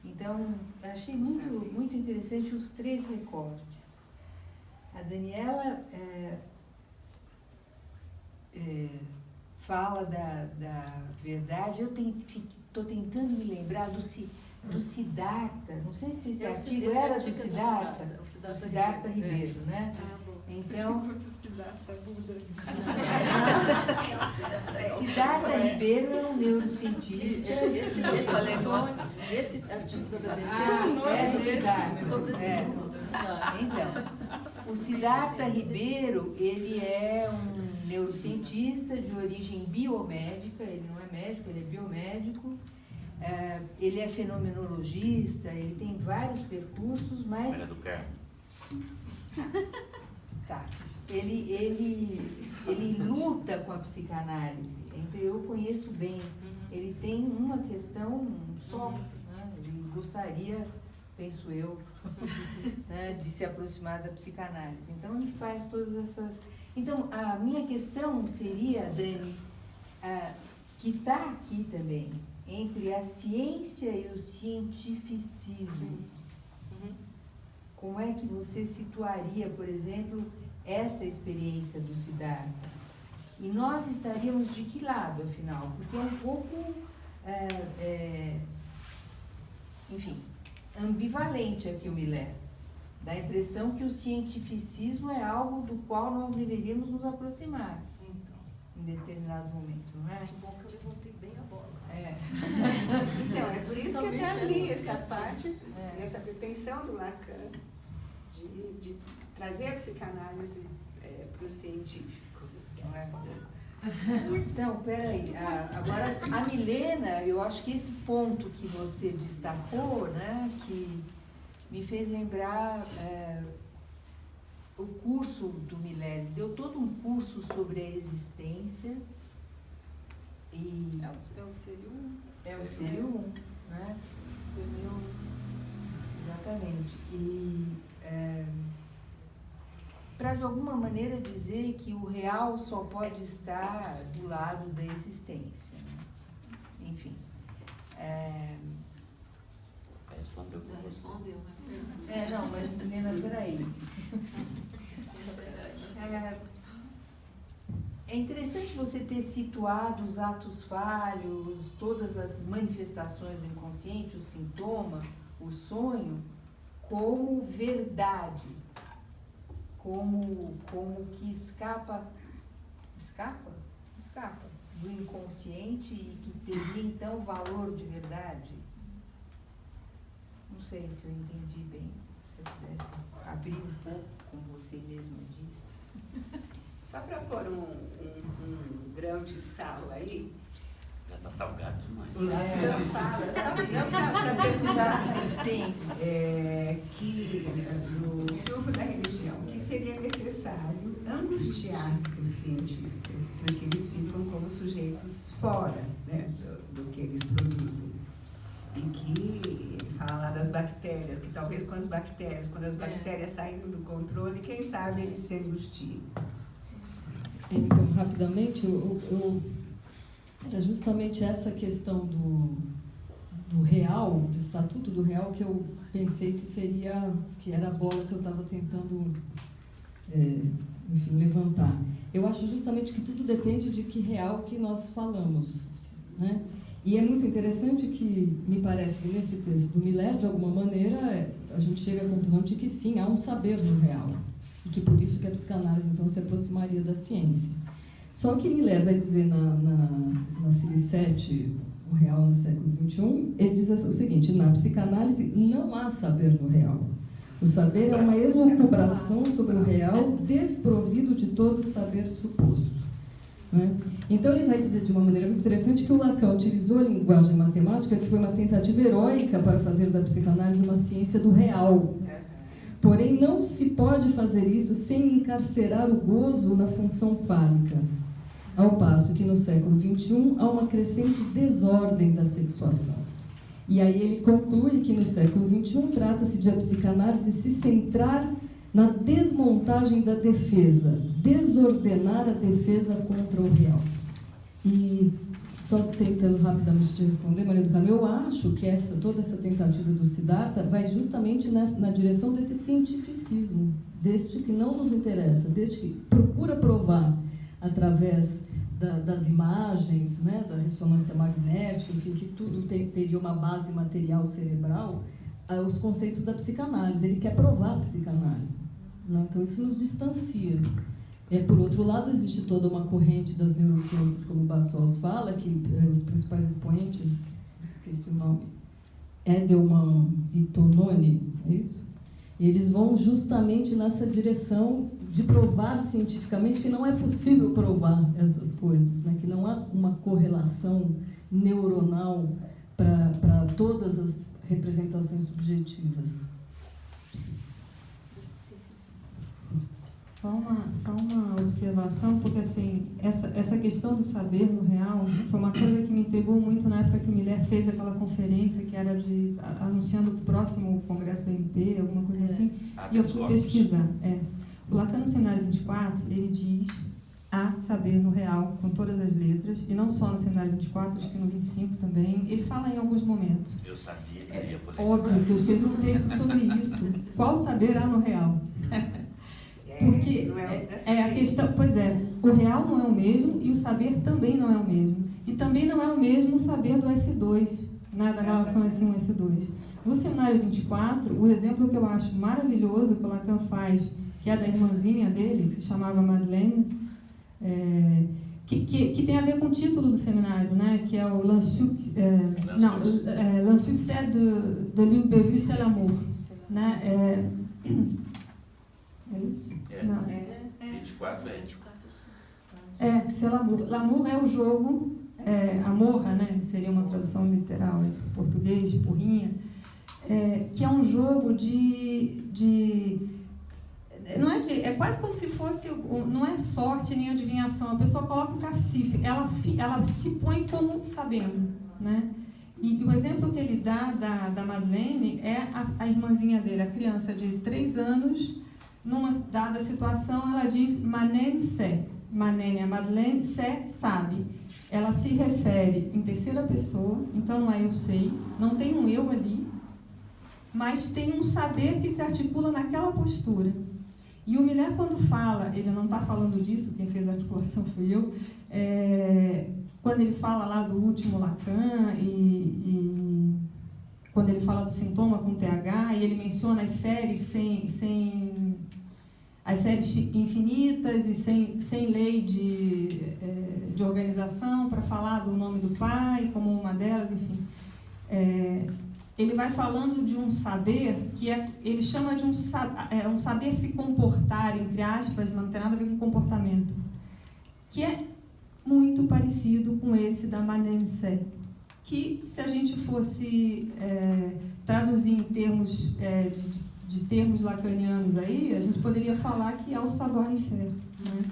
Então, achei muito interessante os 3 recortes. A Daniela fala da verdade. Eu estou tentando me lembrar do Siddhartha, não sei se esse artigo era do Siddhartha Ribeiro, né? Então, Siddhartha Ribeiro é um neurocientista. Esse artigo da Siddhartha. sobre esse grupo do Siddhartha. Então, o Siddhartha Ribeiro, ele é um neurocientista de origem biomédica, ele não é médico, ele é biomédico. Ele é fenomenologista, ele tem vários percursos, mas... Maria do Carmo. Tá. Ele luta com a psicanálise, então eu conheço bem. Ele tem uma questão só, né? Ele gostaria, penso eu, né, de se aproximar da psicanálise. Então ele faz todas essas... Então a minha questão seria, Dani, que está aqui também, entre a ciência e o cientificismo. Como é que você situaria, por exemplo, essa experiência do Siddhartha? E nós estaríamos de que lado, afinal? Porque é um pouco, enfim, ambivalente aqui o Miller. Dá a impressão que o cientificismo é algo do qual nós deveríamos nos aproximar em determinado momento, não é? Que bom que eu levantei bem a bola. Então, é por isso que eu até li essa parte, essa pretensão do Lacan de trazer a psicanálise para o científico. Então, peraí, agora a Milena, eu acho que esse ponto que você destacou, né, que me fez lembrar o curso do Miller, deu todo um curso sobre a existência. E É o Círio 1. é o Círio 1, né? Exatamente. E para de alguma maneira dizer que o real só pode estar do lado da existência, né? Enfim. Respondeu. Já respondeu, né? Não, mas Milena, peraí. É interessante você ter situado os atos falhos, todas as manifestações do inconsciente, o sintoma, o sonho, como verdade, como que escapa do inconsciente e que teria então valor de verdade. Não sei se eu entendi bem, se eu pudesse abrir um pouco, como você mesma disse. Só para pôr um grão de sal aí, Já está salgado demais. o Lacan fala, só para pensar Faz tempo. que no triunfo da religião, que seria necessário angustiar os cientistas, porque eles ficam como sujeitos fora, né, do que eles produzem. E que ele fala lá das bactérias, que talvez quando as bactérias saírem do controle, quem sabe eles se angustiem. Então, rapidamente, era justamente essa questão do real, do estatuto do real, que eu pensei que era a bola que eu estava tentando enfim, levantar. Eu acho justamente que tudo depende de que real que nós falamos, né? E é muito interessante que, me parece que nesse texto do Miller, de alguma maneira, a gente chega à conclusão de que sim, há um saber no real. E que por isso que a psicanálise, então, se aproximaria da ciência. Só que Miller vai dizer na Serie 7, o real no século XXI, ele diz o seguinte: na psicanálise não há saber no real. O saber é uma elucubração sobre o real, desprovido de todo saber suposto. Né? Então ele vai dizer de uma maneira muito interessante que o Lacan utilizou a linguagem matemática, que foi uma tentativa heróica para fazer da psicanálise uma ciência do real. Porém, não se pode fazer isso sem encarcerar o gozo na função fálica. Ao passo que no século XXI há uma crescente desordem da sexuação. E aí ele conclui que no século XXI trata-se de a psicanálise se centrar na desmontagem da defesa, desordenar a defesa contra o real. E só tentando rapidamente te responder, Maria do Carmo, eu acho que toda essa tentativa do Siddhartha vai justamente na direção desse cientificismo, deste que não nos interessa, deste que procura provar através das imagens, né, da ressonância magnética, enfim, que tudo teria uma base material cerebral, os conceitos da psicanálise. Ele quer provar a psicanálise. Né? Então, isso nos distancia. Por outro lado, existe toda uma corrente das neurociências, como o Bassols fala, que os principais expoentes, esqueci o nome, Edelman e Tononi, é isso? E eles vão justamente nessa direção de provar cientificamente que não é possível provar essas coisas, né? Que não há uma correlação neuronal para todas as representações subjetivas. Só uma observação, porque assim, essa questão do saber no real foi uma coisa que me intrigou muito na época que o Miller fez aquela conferência que era anunciando o próximo congresso da MP, alguma coisa assim, e eu fui pesquisar. O Lacan, no Seminário 24, ele diz há saber no real, com todas as letras, e não só no Seminário 24, acho que no 25 também, ele fala em alguns momentos. Eu sabia que ia por aí. Óbvio que eu escrevi um texto sobre isso. Qual saber há no real? Porque a questão, pois é, o real não é o mesmo e o saber também não é o mesmo. E também não é o mesmo o saber do S2, né, da relação S1 e S2. No Seminário 24, o exemplo que eu acho maravilhoso que o Lacan faz, que é da irmãzinha dele, que se chamava Madeleine, que tem a ver com o título do seminário, né, que é o L'insuccès de l'une bévue, c'est l'amour. Né? É isso? Não. 24 c'est l'amour. L'amour é o jogo, amorra, né, seria uma tradução literal em português, porrinha, que é um jogo é quase como se fosse, não é sorte nem adivinhação, a pessoa coloca um cacife, ela se põe como sabendo, né? E o exemplo que ele dá da Madeleine é a irmãzinha dele, a criança de 3 anos, numa dada situação, ela diz Manen sait. Manen, a Madeleine, sait, sabe. Ela se refere em terceira pessoa, então não é eu sei, não tem um eu ali, mas tem um saber que se articula naquela postura. E o Miller, quando fala, ele não está falando disso, quem fez a articulação fui eu, quando ele fala lá do último Lacan e quando ele fala do sintoma com TH, e ele menciona as séries as séries infinitas e sem lei de organização para falar do nome do pai como uma delas, enfim. Ele vai falando de um saber que ele chama de um saber se comportar, entre aspas, não tem nada a ver com comportamento, que é muito parecido com esse da Manen sait, que se a gente fosse traduzir em termos de termos lacanianos aí, a gente poderia falar que é o savoir-faire, né?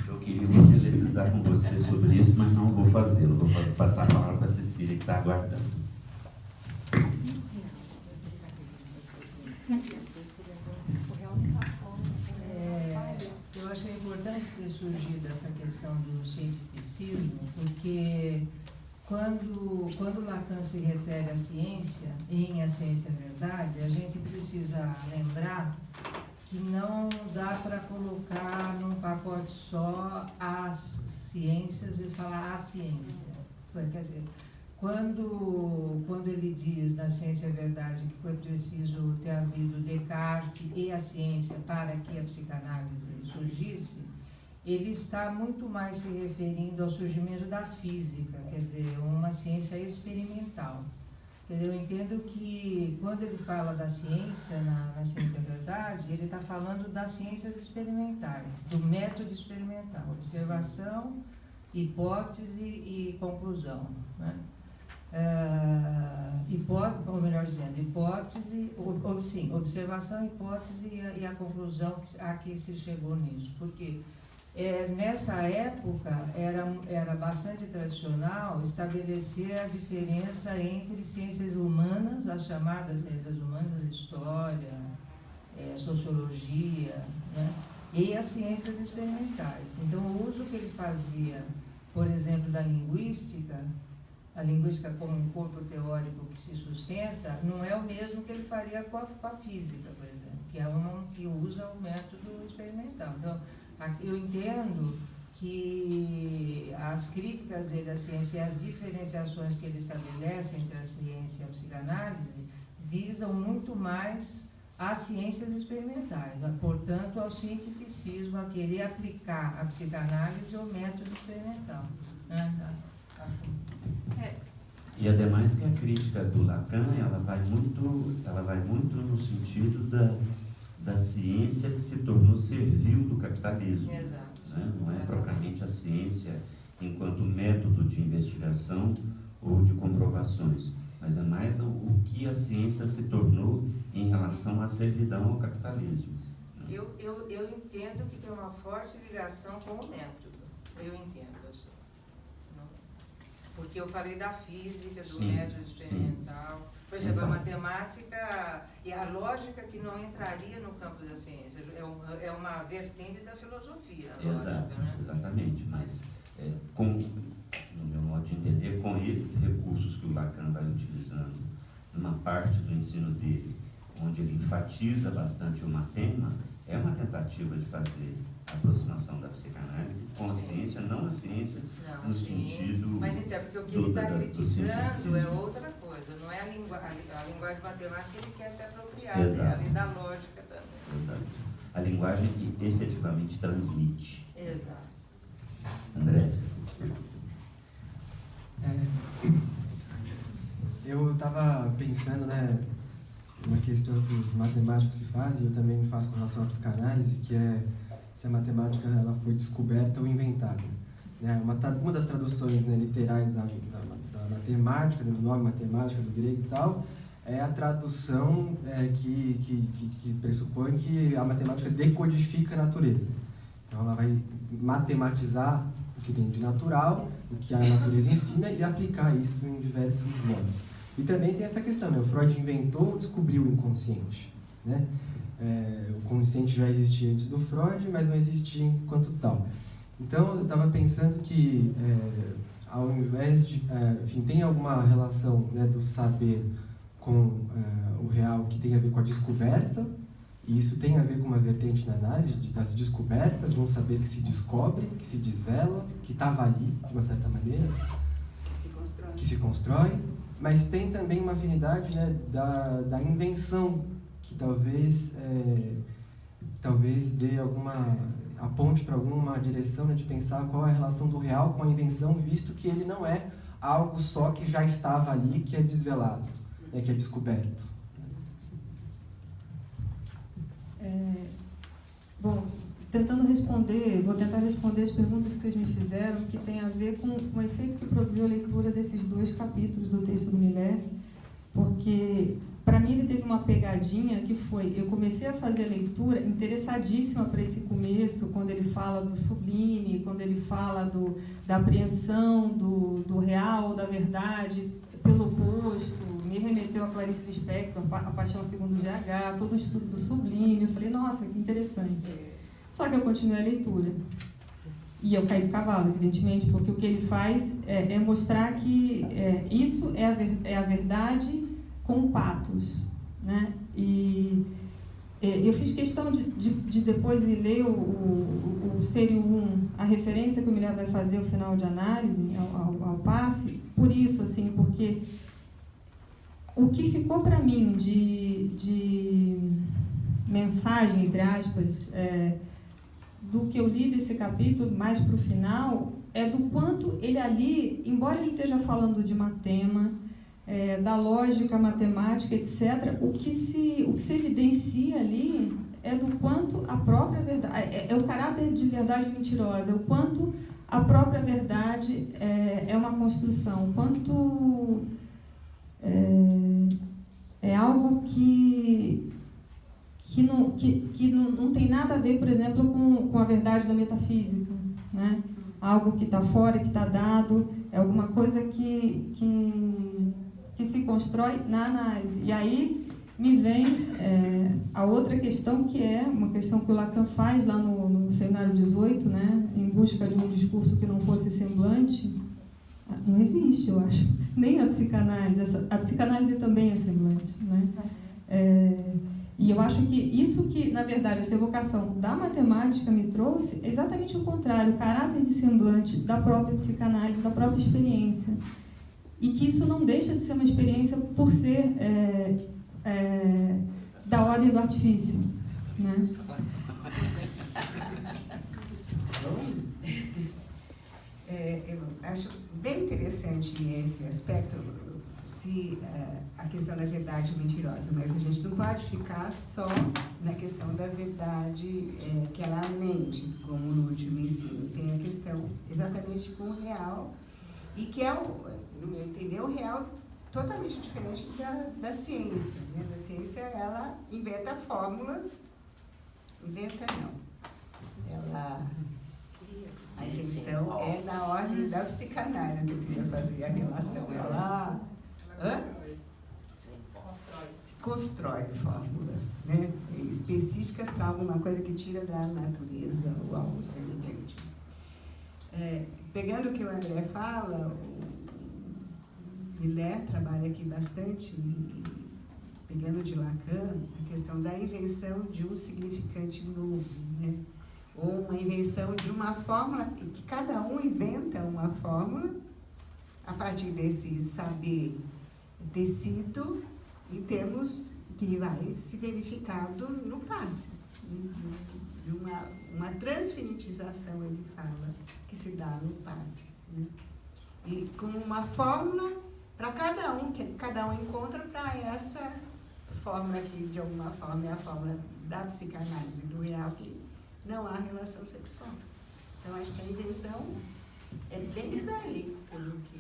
Eu queria muito eletrizar com você sobre isso, mas não vou fazê-lo. Vou passar a palavra para a Cecília, que está aguardando. Eu achei importante ter surgido essa questão do cientificismo, porque quando Lacan se refere à ciência, em A Ciência é Verdade, a gente precisa lembrar que não dá para colocar num pacote só as ciências e falar a ciência. Quer dizer, quando ele diz na Ciência e a Verdade que foi preciso ter havido Descartes e a ciência para que a psicanálise surgisse, ele está muito mais se referindo ao surgimento da física, quer dizer, uma ciência experimental. Eu entendo que quando ele fala da ciência, na Ciência e a Verdade, ele está falando das ciências experimentais, do método experimental, observação, hipótese e conclusão, né? Ou melhor dizendo, hipótese, sim, observação, hipótese e a conclusão a que se chegou nisso. Porque nessa época era bastante tradicional estabelecer a diferença entre ciências humanas, as chamadas ciências humanas, história, sociologia, né? E as ciências experimentais. Então, o uso que ele fazia, por exemplo, da linguística, a linguística como um corpo teórico que se sustenta, não é o mesmo que ele faria com a física, por exemplo, que usa o método experimental. Então, eu entendo que as críticas dele à ciência e as diferenciações que ele estabelece entre a ciência e a psicanálise visam muito mais às ciências experimentais, portanto, ao cientificismo, a querer aplicar a psicanálise ao método experimental, né? E ademais que a crítica do Lacan, ela vai muito no sentido da ciência que se tornou servil do capitalismo. Exato. Né? Não é propriamente a ciência enquanto método de investigação ou de comprovações, mas é mais o que a ciência se tornou em relação à servidão ao capitalismo. Né? Eu entendo que tem uma forte ligação com o método. Eu entendo assim. Porque eu falei da física, do método experimental. Sim. Por exemplo, a matemática e a lógica que não entraria no campo da ciência. É uma vertente da filosofia, a lógica, né? Exatamente, mas no meu modo de entender, com esses recursos que o Lacan vai utilizando numa parte do ensino dele, onde ele enfatiza bastante o matema, é uma tentativa de fazer a aproximação da psicanálise com a ciência, não a ciência no sentido. Mas então, porque o que ele está criticando é outra coisa, não é a linguagem matemática que ele quer se apropriar, é além da lógica também. Exato. A linguagem que efetivamente transmite. Exato. André? Eu estava pensando, né, uma questão que os matemáticos se fazem, e eu também me faço com relação à psicanálise, que é se a matemática ela foi descoberta ou inventada. Né? Uma das traduções, né, literais da matemática, do nome matemática, do grego e tal, é a tradução que pressupõe que a matemática decodifica a natureza. Então ela vai matematizar o que tem de natural, o que a natureza ensina, e aplicar isso em diversos modos. E também tem essa questão, né? O Freud inventou ou descobriu o inconsciente, né? O consciente já existia antes do Freud, mas não existia enquanto tal. Então, eu estava pensando que, ao invés de... enfim, tem alguma relação, né, do saber com o real que tem a ver com a descoberta, e isso tem a ver com uma vertente na análise das descobertas, um saber que se descobre, que se desvela, que estava ali, de uma certa maneira, que se constrói, mas tem também uma afinidade, né, da invenção, que talvez dê aponte para alguma direção, né, de pensar qual é a relação do real com a invenção, visto que ele não é algo só que já estava ali, que é desvelado, né, que é descoberto. Bom, vou tentar responder as perguntas que vocês me fizeram, que tem a ver com o efeito que produziu a leitura desses 2 capítulos do texto do Miller, porque para mim ele teve uma pegadinha que foi, eu comecei a fazer a leitura interessadíssima para esse começo, quando ele fala do sublime, quando ele fala da apreensão do real, da verdade, pelo oposto, me remeteu a Clarice Lispector, A Paixão Segundo GH, todo o estudo do sublime. Eu falei, nossa, que interessante. Só que eu continuei a leitura. E eu caí do cavalo, evidentemente, porque o que ele faz é mostrar que isso é a verdade com patos, né? E eu fiz questão de depois ir ler o Sério 1, a referência que o Miller vai fazer ao final de análise, ao passe, por isso, assim, porque o que ficou para mim de mensagem, entre aspas, do que eu li desse capítulo, mais para o final, é do quanto ele ali, embora ele esteja falando de matema, da lógica matemática, etc., o que se evidencia ali é do quanto a própria verdade, é o caráter de verdade mentirosa, o quanto a própria verdade é uma construção, o quanto é algo que não tem nada a ver, por exemplo, com a verdade da metafísica, né? Algo que está fora, que está dado, é alguma coisa que se constrói na análise. E aí me vem a outra questão, que é uma questão que o Lacan faz lá no Seminário 18, né? Em busca de um discurso que não fosse semblante. Não existe, eu acho. Nem a psicanálise. A psicanálise também é semblante, né? E eu acho que isso que, na verdade, essa evocação da matemática me trouxe é exatamente o contrário, o caráter de semblante da própria psicanálise, da própria experiência. E que isso não deixa de ser uma experiência por ser da ordem do artifício, né? Eu acho bem interessante esse aspecto, a questão da verdade mentirosa, mas a gente não pode ficar só na questão da verdade que ela mente, como no último ensino. Tem a questão exatamente com o real, e que é, no meu entender, o real totalmente diferente da ciência, né? Da ciência, ela inventa fórmulas, a invenção é na ordem da psicanálise, eu queria fazer a relação, ela constrói fórmulas, né? Específicas para alguma coisa que tira da natureza ou algo semelhante. Pegando o que o André fala, o Miller trabalha aqui bastante, pegando de Lacan, a questão da invenção de um significante novo, né? Ou uma invenção de uma fórmula, que cada um inventa uma fórmula a partir desse saber tecido, em termos que vai se verificado no passe, de uma transfinitização, ele fala, que se dá no passe, né? E com uma fórmula para cada um, que cada um encontra para essa fórmula que, de alguma forma, é a fórmula da psicanálise, do real, que não há relação sexual. Então, acho que a invenção é bem daí, pelo que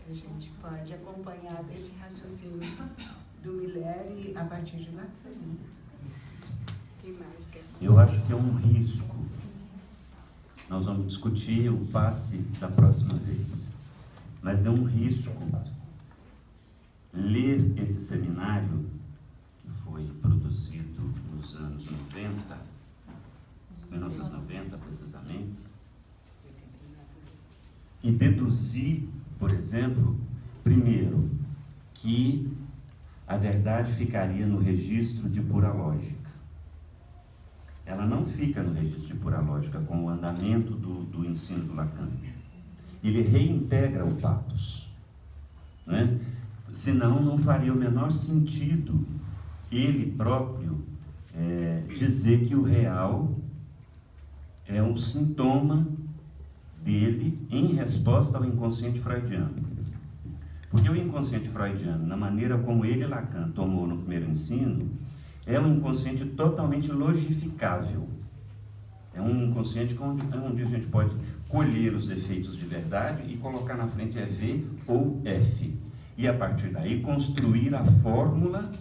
a gente pode acompanhar desse raciocínio do Miller e a partir de Lacan. Eu acho que é um risco. Nós vamos discutir o passe da próxima vez. Mas é um risco ler esse seminário, que foi produzido nos anos 90, 1990 precisamente, e deduzir, por exemplo, primeiro, que a verdade ficaria no registro de pura lógica. Ela não fica no registro de pura lógica com o andamento do ensino do Lacan. Ele reintegra o pathos, né? Senão não faria o menor sentido ele próprio dizer que o real é um sintoma dele em resposta ao inconsciente freudiano. Porque o inconsciente freudiano, na maneira como ele, Lacan, tomou no primeiro ensino, é um inconsciente totalmente logificável. É um inconsciente onde a gente pode colher os efeitos de verdade e colocar na frente V ou F. E, a partir daí, construir a fórmula,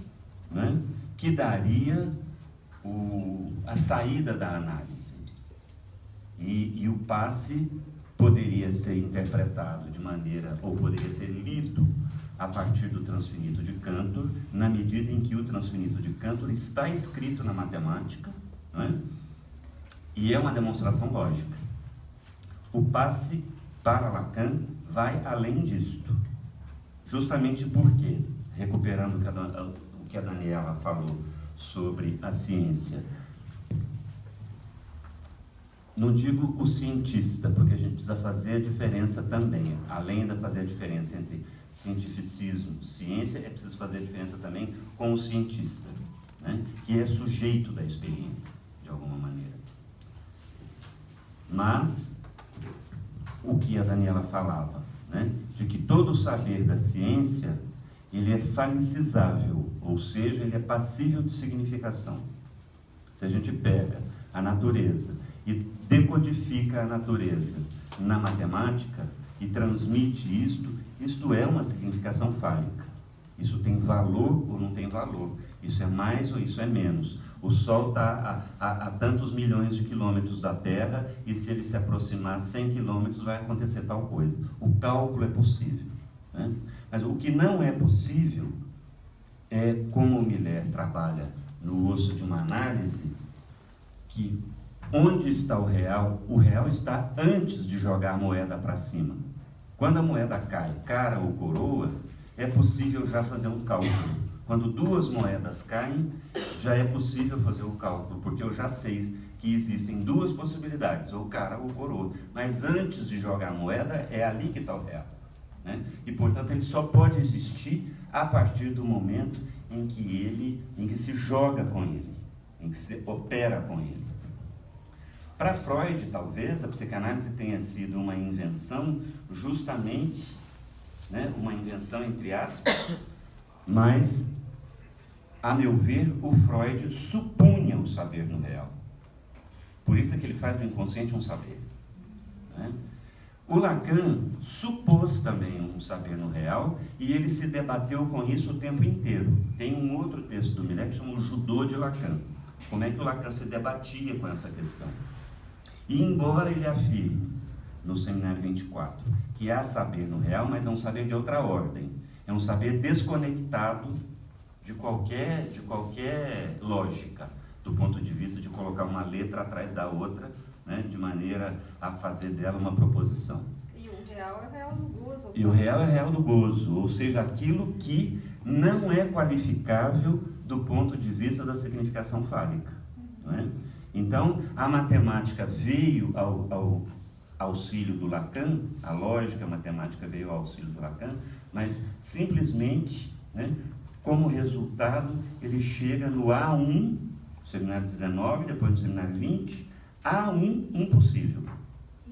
né, que daria a saída da análise. E o passe poderia ser interpretado de maneira, ou poderia ser lido a partir do transfinito de Cantor, na medida em que o transfinito de Cantor está escrito na matemática, não é? E é uma demonstração lógica. O passe, para Lacan, vai além disto. Justamente porque, recuperando o que a Daniela falou sobre a ciência. Não digo o cientista, porque a gente precisa fazer a diferença também. Além de fazer a diferença entre cientificismo, ciência, é preciso fazer a diferença também com o cientista, né? Que é sujeito da experiência, de alguma maneira. Mas, o que a Daniela falava, né? De que todo o saber da ciência, ele é falicizável, ou seja, ele é passível de significação. Se a gente pega a natureza e decodifica a natureza na matemática e transmite isto é uma significação fálica. Isso tem valor ou não tem valor. Isso é mais ou isso é menos. O Sol está a tantos milhões de quilômetros da Terra e se ele se aproximar 100 quilômetros vai acontecer tal coisa. O cálculo é possível, né? Mas o que não é possível é como o Miller trabalha no osso de uma análise, que onde está o real está antes de jogar a moeda para cima. Quando a moeda cai, cara ou coroa, é possível já fazer um cálculo. Quando duas moedas caem, já é possível fazer o cálculo, porque eu já sei que existem duas possibilidades, ou cara ou coroa. Mas antes de jogar a moeda, é ali que está o real, né? E, portanto, ele só pode existir a partir do momento em que se joga com ele, em que se opera com ele. Para Freud, talvez, a psicanálise tenha sido uma invenção, justamente, né, uma invenção entre aspas, mas, a meu ver, o Freud supunha o saber no real. Por isso é que ele faz do inconsciente um saber, né? O Lacan supôs também um saber no real e ele se debateu com isso o tempo inteiro. Tem um outro texto do Miller que chama o Judô de Lacan. Como é que o Lacan se debatia com essa questão? E embora ele afirme, no Seminário 24, que há saber no real, mas é um saber de outra ordem. É um saber desconectado de qualquer lógica, do ponto de vista de colocar uma letra atrás da outra, né, de maneira a fazer dela uma proposição. E o real é real do gozo. E o real é real do gozo, ou seja, aquilo que não é qualificável do ponto de vista da significação fálica, não é? Então, a matemática veio ao auxílio do Lacan, a lógica matemática veio ao auxílio do Lacan, mas simplesmente, né, como resultado, ele chega no A1, seminário 19, depois no seminário 20, A1 impossível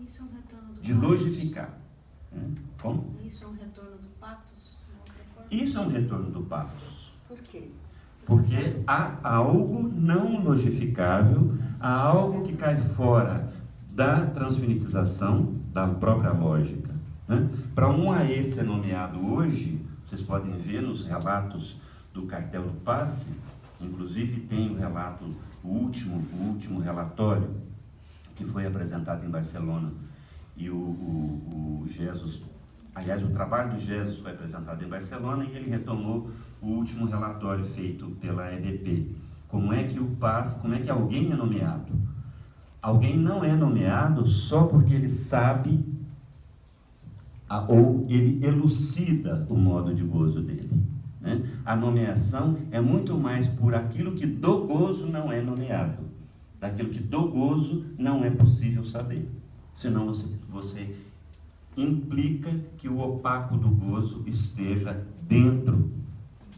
Isso é um retorno do de patos? logificar. Né? Como? Isso é um retorno do patos? de uma outra forma? Isso é um retorno do patos. Por quê? Porque há algo não logificável, há algo que cai fora da transfinitização, da própria lógica, né? Para um AE ser nomeado hoje, vocês podem ver nos relatos do cartel do passe, inclusive tem o relato, o último relatório, que foi apresentado em Barcelona, e o Jesus, aliás, o trabalho do Jesus foi apresentado em Barcelona e ele retomou o último relatório feito pela EBP. Como é que alguém é nomeado? Alguém não é nomeado só porque ele sabe ou ele elucida o modo de gozo dele, né? A nomeação é muito mais por aquilo que do gozo não é nomeável, daquilo que do gozo não é possível saber. Senão você implica que o opaco do gozo esteja dentro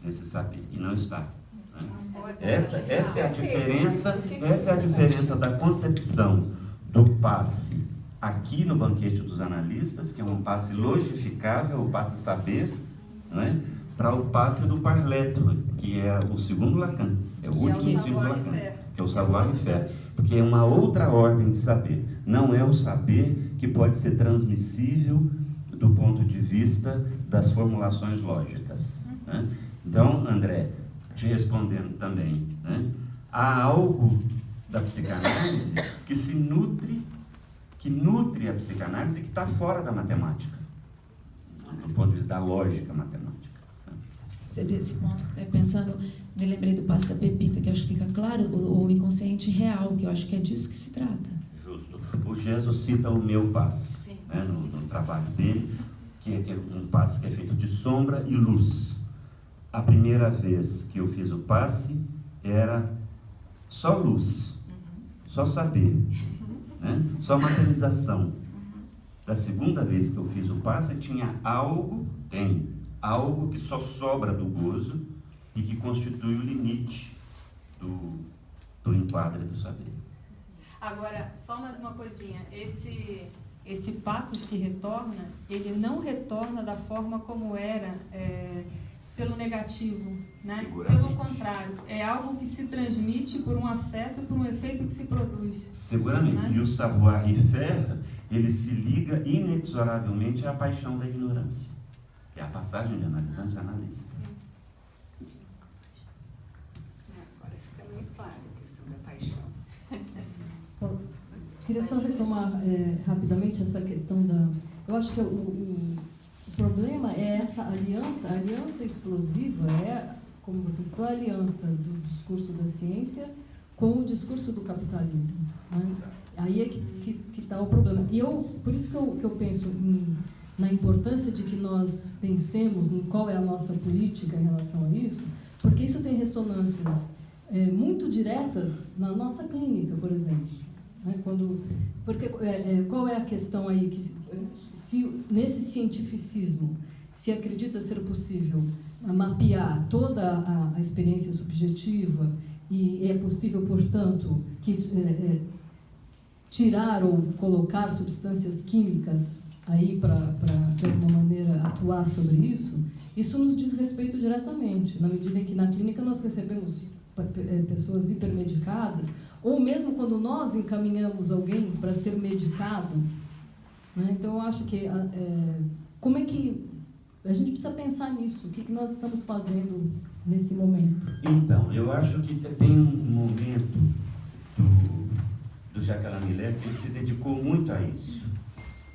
desse saber, e não está. Né? Essa é a diferença da concepção do passe aqui no banquete dos analistas, que é um passe logificável, o passe saber, não é? Para o passe do Parlettre, que é o segundo Lacan, é o último segundo Lacan, que é o savoir-faire, porque é uma outra ordem de saber. Não é o saber que pode ser transmissível do ponto de vista das formulações lógicas, né? Então, André, te respondendo também, né? Há algo da psicanálise que nutre a psicanálise que está fora da matemática, do ponto de vista da lógica matemática. Desse ponto, pensando, me lembrei do passo da Pepita, que eu acho que fica claro, o inconsciente real, que eu acho que é disso que se trata. Justo. O Jesus cita o meu passe, né, no trabalho dele, que é um passe que é feito de sombra e luz. A primeira vez que eu fiz o passe, era só luz, só saber, né? Só materialização. Da segunda vez que eu fiz o passe, tinha algo que só sobra do gozo e que constitui o limite do enquadre do saber. Agora, só mais uma coisinha, esse patos que retorna, ele não retorna da forma como era pelo negativo, né? Pelo contrário, é algo que se transmite por um afeto, por um efeito que se produz. Seguramente, né? E o savoir-faire, ele se liga inexoravelmente à paixão da ignorância, que é a passagem de analisante a analista. Agora fica mais claro a questão da paixão. Bom, queria só retomar rapidamente essa questão da... Eu acho que o problema é essa aliança. A aliança explosiva é, como você citou, a aliança do discurso da ciência com o discurso do capitalismo, né? Aí é que está o problema. E por isso que eu penso na importância de que nós pensemos em qual é a nossa política em relação a isso, porque isso tem ressonâncias muito diretas na nossa clínica, por exemplo. Né? Qual é a questão aí? Se nesse cientificismo se acredita ser possível mapear toda a experiência subjetiva e é possível, portanto, tirar ou colocar substâncias químicas aí para, de alguma maneira, atuar sobre isso, isso nos diz respeito diretamente, na medida em que na clínica nós recebemos pessoas hipermedicadas, ou mesmo quando nós encaminhamos alguém para ser medicado, né? Então, eu acho que como é que a gente precisa pensar nisso, o que nós estamos fazendo nesse momento? Então, eu acho que tem um momento do Jacques Alain Miller que ele se dedicou muito a isso.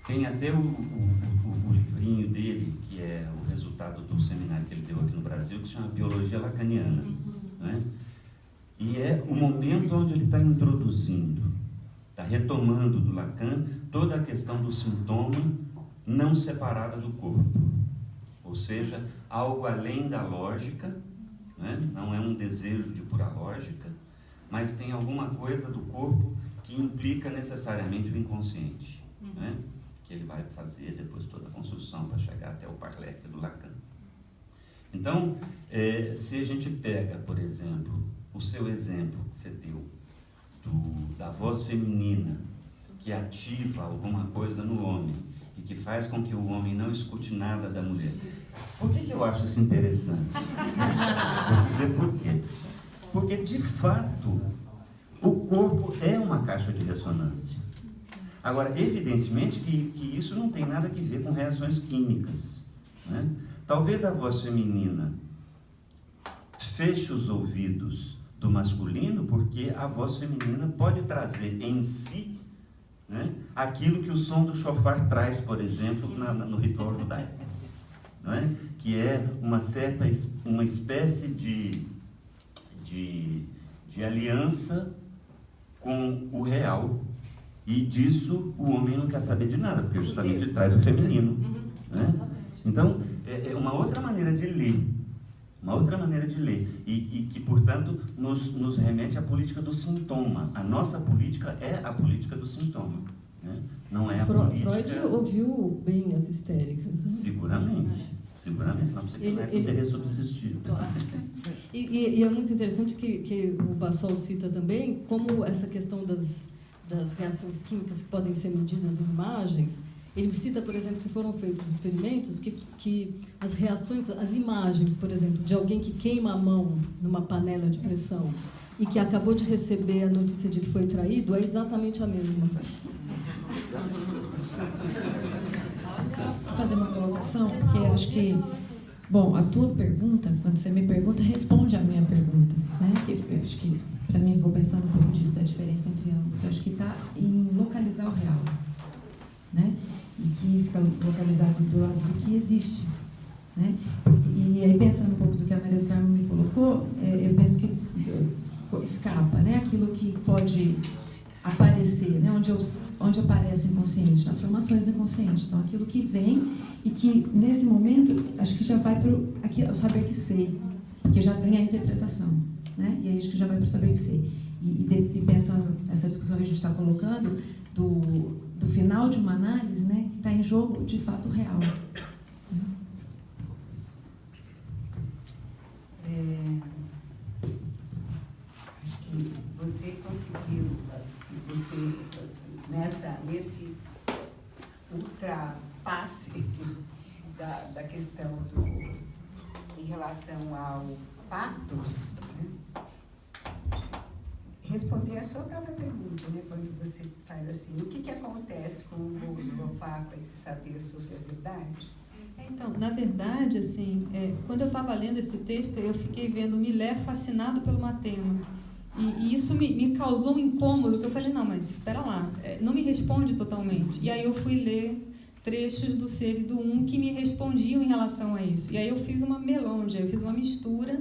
Tem até o livrinho dele, que é o resultado do seminário que ele deu aqui no Brasil, que se chama Biologia Lacaniana, né? E é o momento onde ele está introduzindo, está retomando do Lacan toda a questão do sintoma não separada do corpo. Ou seja, algo além da lógica, né? Não é um desejo de pura lógica, mas tem alguma coisa do corpo que implica necessariamente o inconsciente, né? Que ele vai fazer depois toda a construção para chegar até o Parlec do Lacan. Então, se a gente pega, por exemplo, o seu exemplo que você deu, da voz feminina, que ativa alguma coisa no homem e que faz com que o homem não escute nada da mulher. Por que eu acho isso interessante? Vou dizer por quê. Porque, de fato, o corpo é uma caixa de ressonância. Agora, evidentemente que isso não tem nada a ver com reações químicas, né? Talvez a voz feminina feche os ouvidos do masculino, porque a voz feminina pode trazer em si, né, aquilo que o som do chofar traz, por exemplo, no ritual judaico, não é? Que é uma espécie de aliança com o real, e disso o homem não quer saber de nada, porque justamente traz o feminino, né? Então, é uma outra maneira de ler, e que, portanto, nos remete à política do sintoma. A nossa política é a política do sintoma, né? Não é a política... Freud ouviu bem as histéricas, né? Seguramente, não sei que ele teria subsistido. E é muito interessante que o Bassol cita também como essa questão das reações químicas que podem ser medidas em imagens. Ele cita, por exemplo, que foram feitos experimentos que as reações, as imagens, por exemplo, de alguém que queima a mão numa panela de pressão e que acabou de receber a notícia de que foi traído, é exatamente a mesma. Só fazer uma colocação, porque eu acho que, bom, a tua pergunta, quando você me pergunta, responde a minha pergunta, né? Que eu acho que, para mim, vou pensar um pouco disso, da diferença entre ambos. Eu acho que está em localizar o real, né? E que fica localizado do lado do que existe, né? E aí, pensando um pouco do que a Maria do Carmo me colocou, eu penso que escapa, né? Aquilo que pode aparecer, né? Onde aparece o inconsciente, as formações do inconsciente. Então, aquilo que vem e que, nesse momento, acho que já vai para o saber que sei, porque já vem a interpretação. né? E aí acho que já vai para o saber ser. E pensando essa discussão que a gente está colocando, do final de uma análise, né, que está em jogo de fato real. Acho que você conseguiu, nesse ultrapasse da questão em relação ao patos, né, responder a sua própria pergunta, né, quando você faz assim, o que acontece com o gozo opaco, esse saber sobre a verdade? Então, na verdade, assim, quando eu estava lendo esse texto, eu fiquei vendo Miller fascinado pelo Matema. E isso me causou um incômodo, que eu falei, não, mas espera lá, não me responde totalmente. E aí eu fui ler trechos do Ser e do Um que me respondiam em relação a isso. E aí eu fiz uma melange, eu fiz uma mistura,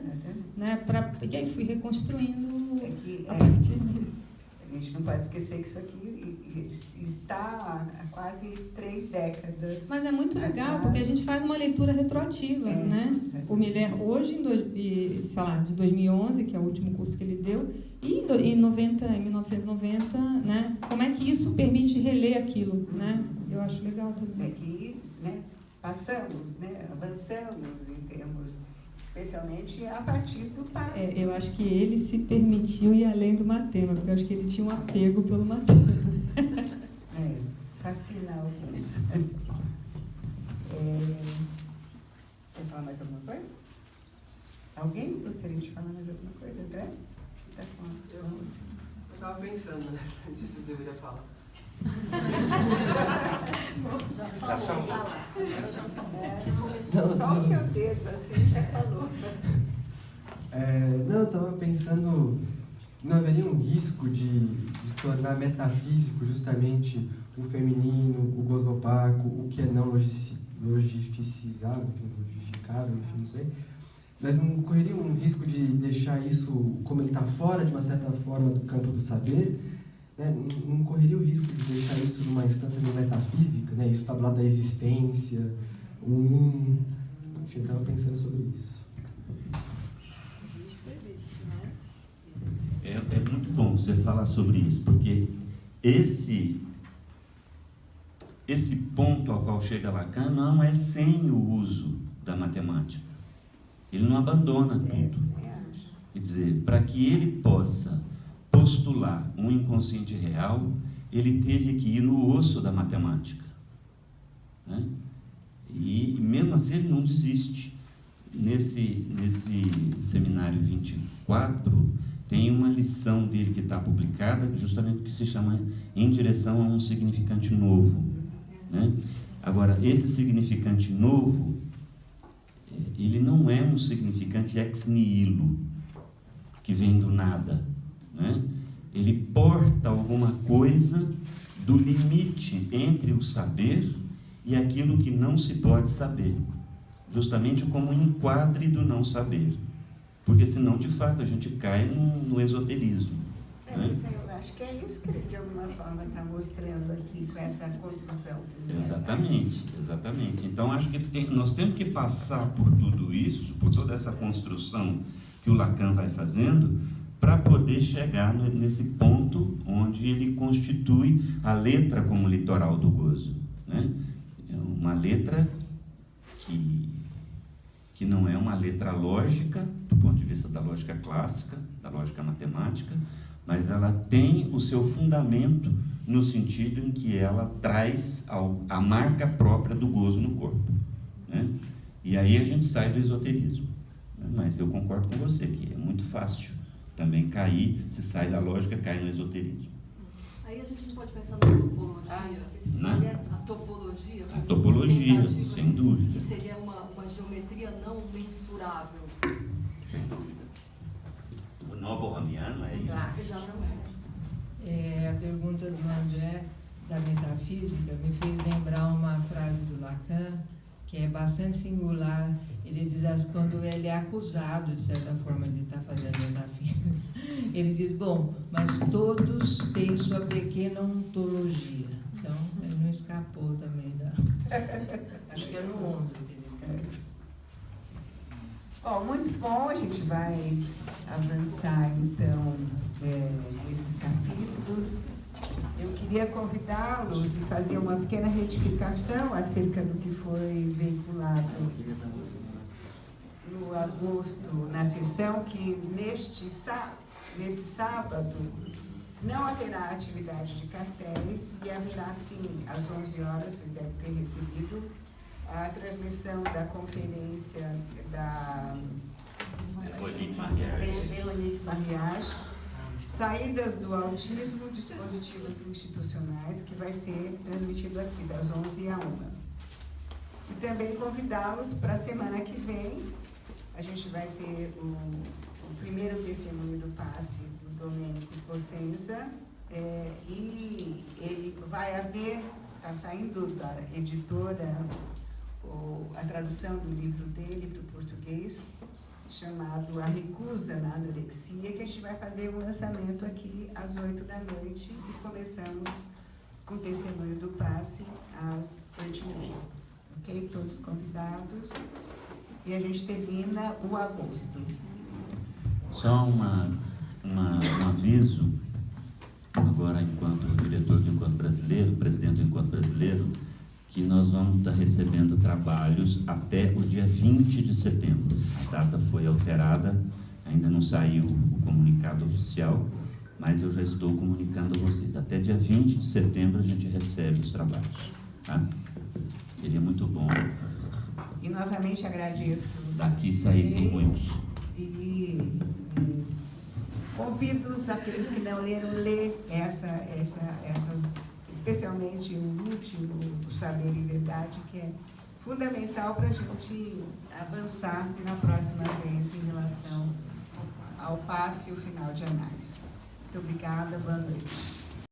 né, e aí fui reconstruindo a partir disso. A gente não pode esquecer que isso aqui está há quase 3 décadas. Mas é muito legal, porque a gente faz uma leitura retroativa, né? O Miller hoje, de 2011, que é o último curso que ele deu, e em 1990, né? Como é que isso permite reler aquilo, né? Eu acho legal também. É que, né, passamos, né, avançamos em termos, especialmente a partir do passe. Eu acho que ele se permitiu ir além do Matema, porque eu acho que ele tinha um apego pelo Matema. Fascina alguns. Quer falar mais alguma coisa? Alguém gostaria de falar mais alguma coisa? André? Tá com Eu estava pensando, né? Não sei se eu deveria falar. Já falou. Só o seu dedo, assim, já falou. Não, eu estava pensando, não haveria um risco de tornar metafísico justamente o feminino, o gozo opaco, o que é não logificável, enfim, não sei. Mas não correria um risco de deixar isso, como ele está fora, de uma certa forma, do campo do saber, né? Não correria o risco de deixar isso numa instância de metafísica, né? Isso está do lado da existência, enfim, eu estava pensando sobre isso. É muito bom você falar sobre isso, porque esse ponto ao qual chega Lacan não é sem o uso da matemática. Ele não abandona tudo. Quer dizer, para que ele possa postular um inconsciente real, ele teve que ir no osso da matemática, né? E mesmo assim ele não desiste. Nesse seminário 24, tem uma lição dele que está publicada, justamente que se chama Em Direção a um Significante Novo, né? Agora, esse significante novo, ele não é um significante ex nihilo, que vem do nada, né? Ele porta alguma coisa do limite entre o saber e aquilo que não se pode saber, justamente como um enquadre do não saber, porque senão, de fato, a gente cai no esoterismo, né? Eu acho que é isso que ele, de alguma forma, está mostrando aqui com essa construção. Exatamente. Então, acho que nós temos que passar por tudo isso, por toda essa construção que o Lacan vai fazendo, para poder chegar nesse ponto onde ele constitui a letra como litoral do gozo, né? É uma letra que não é uma letra lógica, do ponto de vista da lógica clássica, da lógica matemática, mas ela tem o seu fundamento no sentido em que ela traz a marca própria do gozo no corpo, né? E aí a gente sai do esoterismo, né? Mas eu concordo com você que é muito fácil também cair, se sai da lógica, cai no esoterismo. Aí a gente não pode pensar na topologia, Né? a topologia, A topologia, sem dúvida. que seria uma geometria não mensurável. Sem dúvida. O novo ramiano é isso. Exatamente. A pergunta do André da metafísica me fez lembrar uma frase do Lacan, que é bastante singular. Ele diz assim, quando ele é acusado, de certa forma, de estar fazendo metafísica, ele diz, bom, mas todos têm sua pequena ontologia. Então, ele não escapou também da... Acho que é no 11 que ele... Bom, muito bom, a gente vai avançar então nesses capítulos. Eu queria convidá-los e fazer uma pequena retificação acerca do que foi veiculado no agosto, na sessão, que nesse sábado não haverá atividade de cartéis e haverá sim, às 11 horas, vocês devem ter recebido, a transmissão da conferência da Leonique Mariage, Saídas do Autismo, Dispositivos Institucionais, que vai ser transmitido aqui, das 11 à 1. E também convidá-los para a semana que vem. A gente vai ter o primeiro testemunho do passe do Domênico Cossenza, e ele vai haver, está saindo da editora, a tradução do livro dele para o português, chamado A Recusa na Anorexia, que a gente vai fazer um lançamento aqui às 8 da noite e começamos com o testemunho do passe às 8h30. Ok? Todos convidados. E a gente termina o agosto. Só um aviso, agora enquanto diretor do Encontro Brasileiro, presidente do Encontro Brasileiro, que nós vamos estar recebendo trabalhos até o dia 20 de setembro. A data foi alterada, ainda não saiu o comunicado oficial, mas eu já estou comunicando a vocês. Até dia 20 de setembro a gente recebe os trabalhos. Tá? Seria muito bom. E novamente agradeço. Daqui saíssem muitos. E convido aqueles que não leram, ler essas, especialmente o último, o Saber e Verdade, que é fundamental para a gente avançar na próxima vez em relação ao passe e o final de análise. Muito obrigada, boa noite.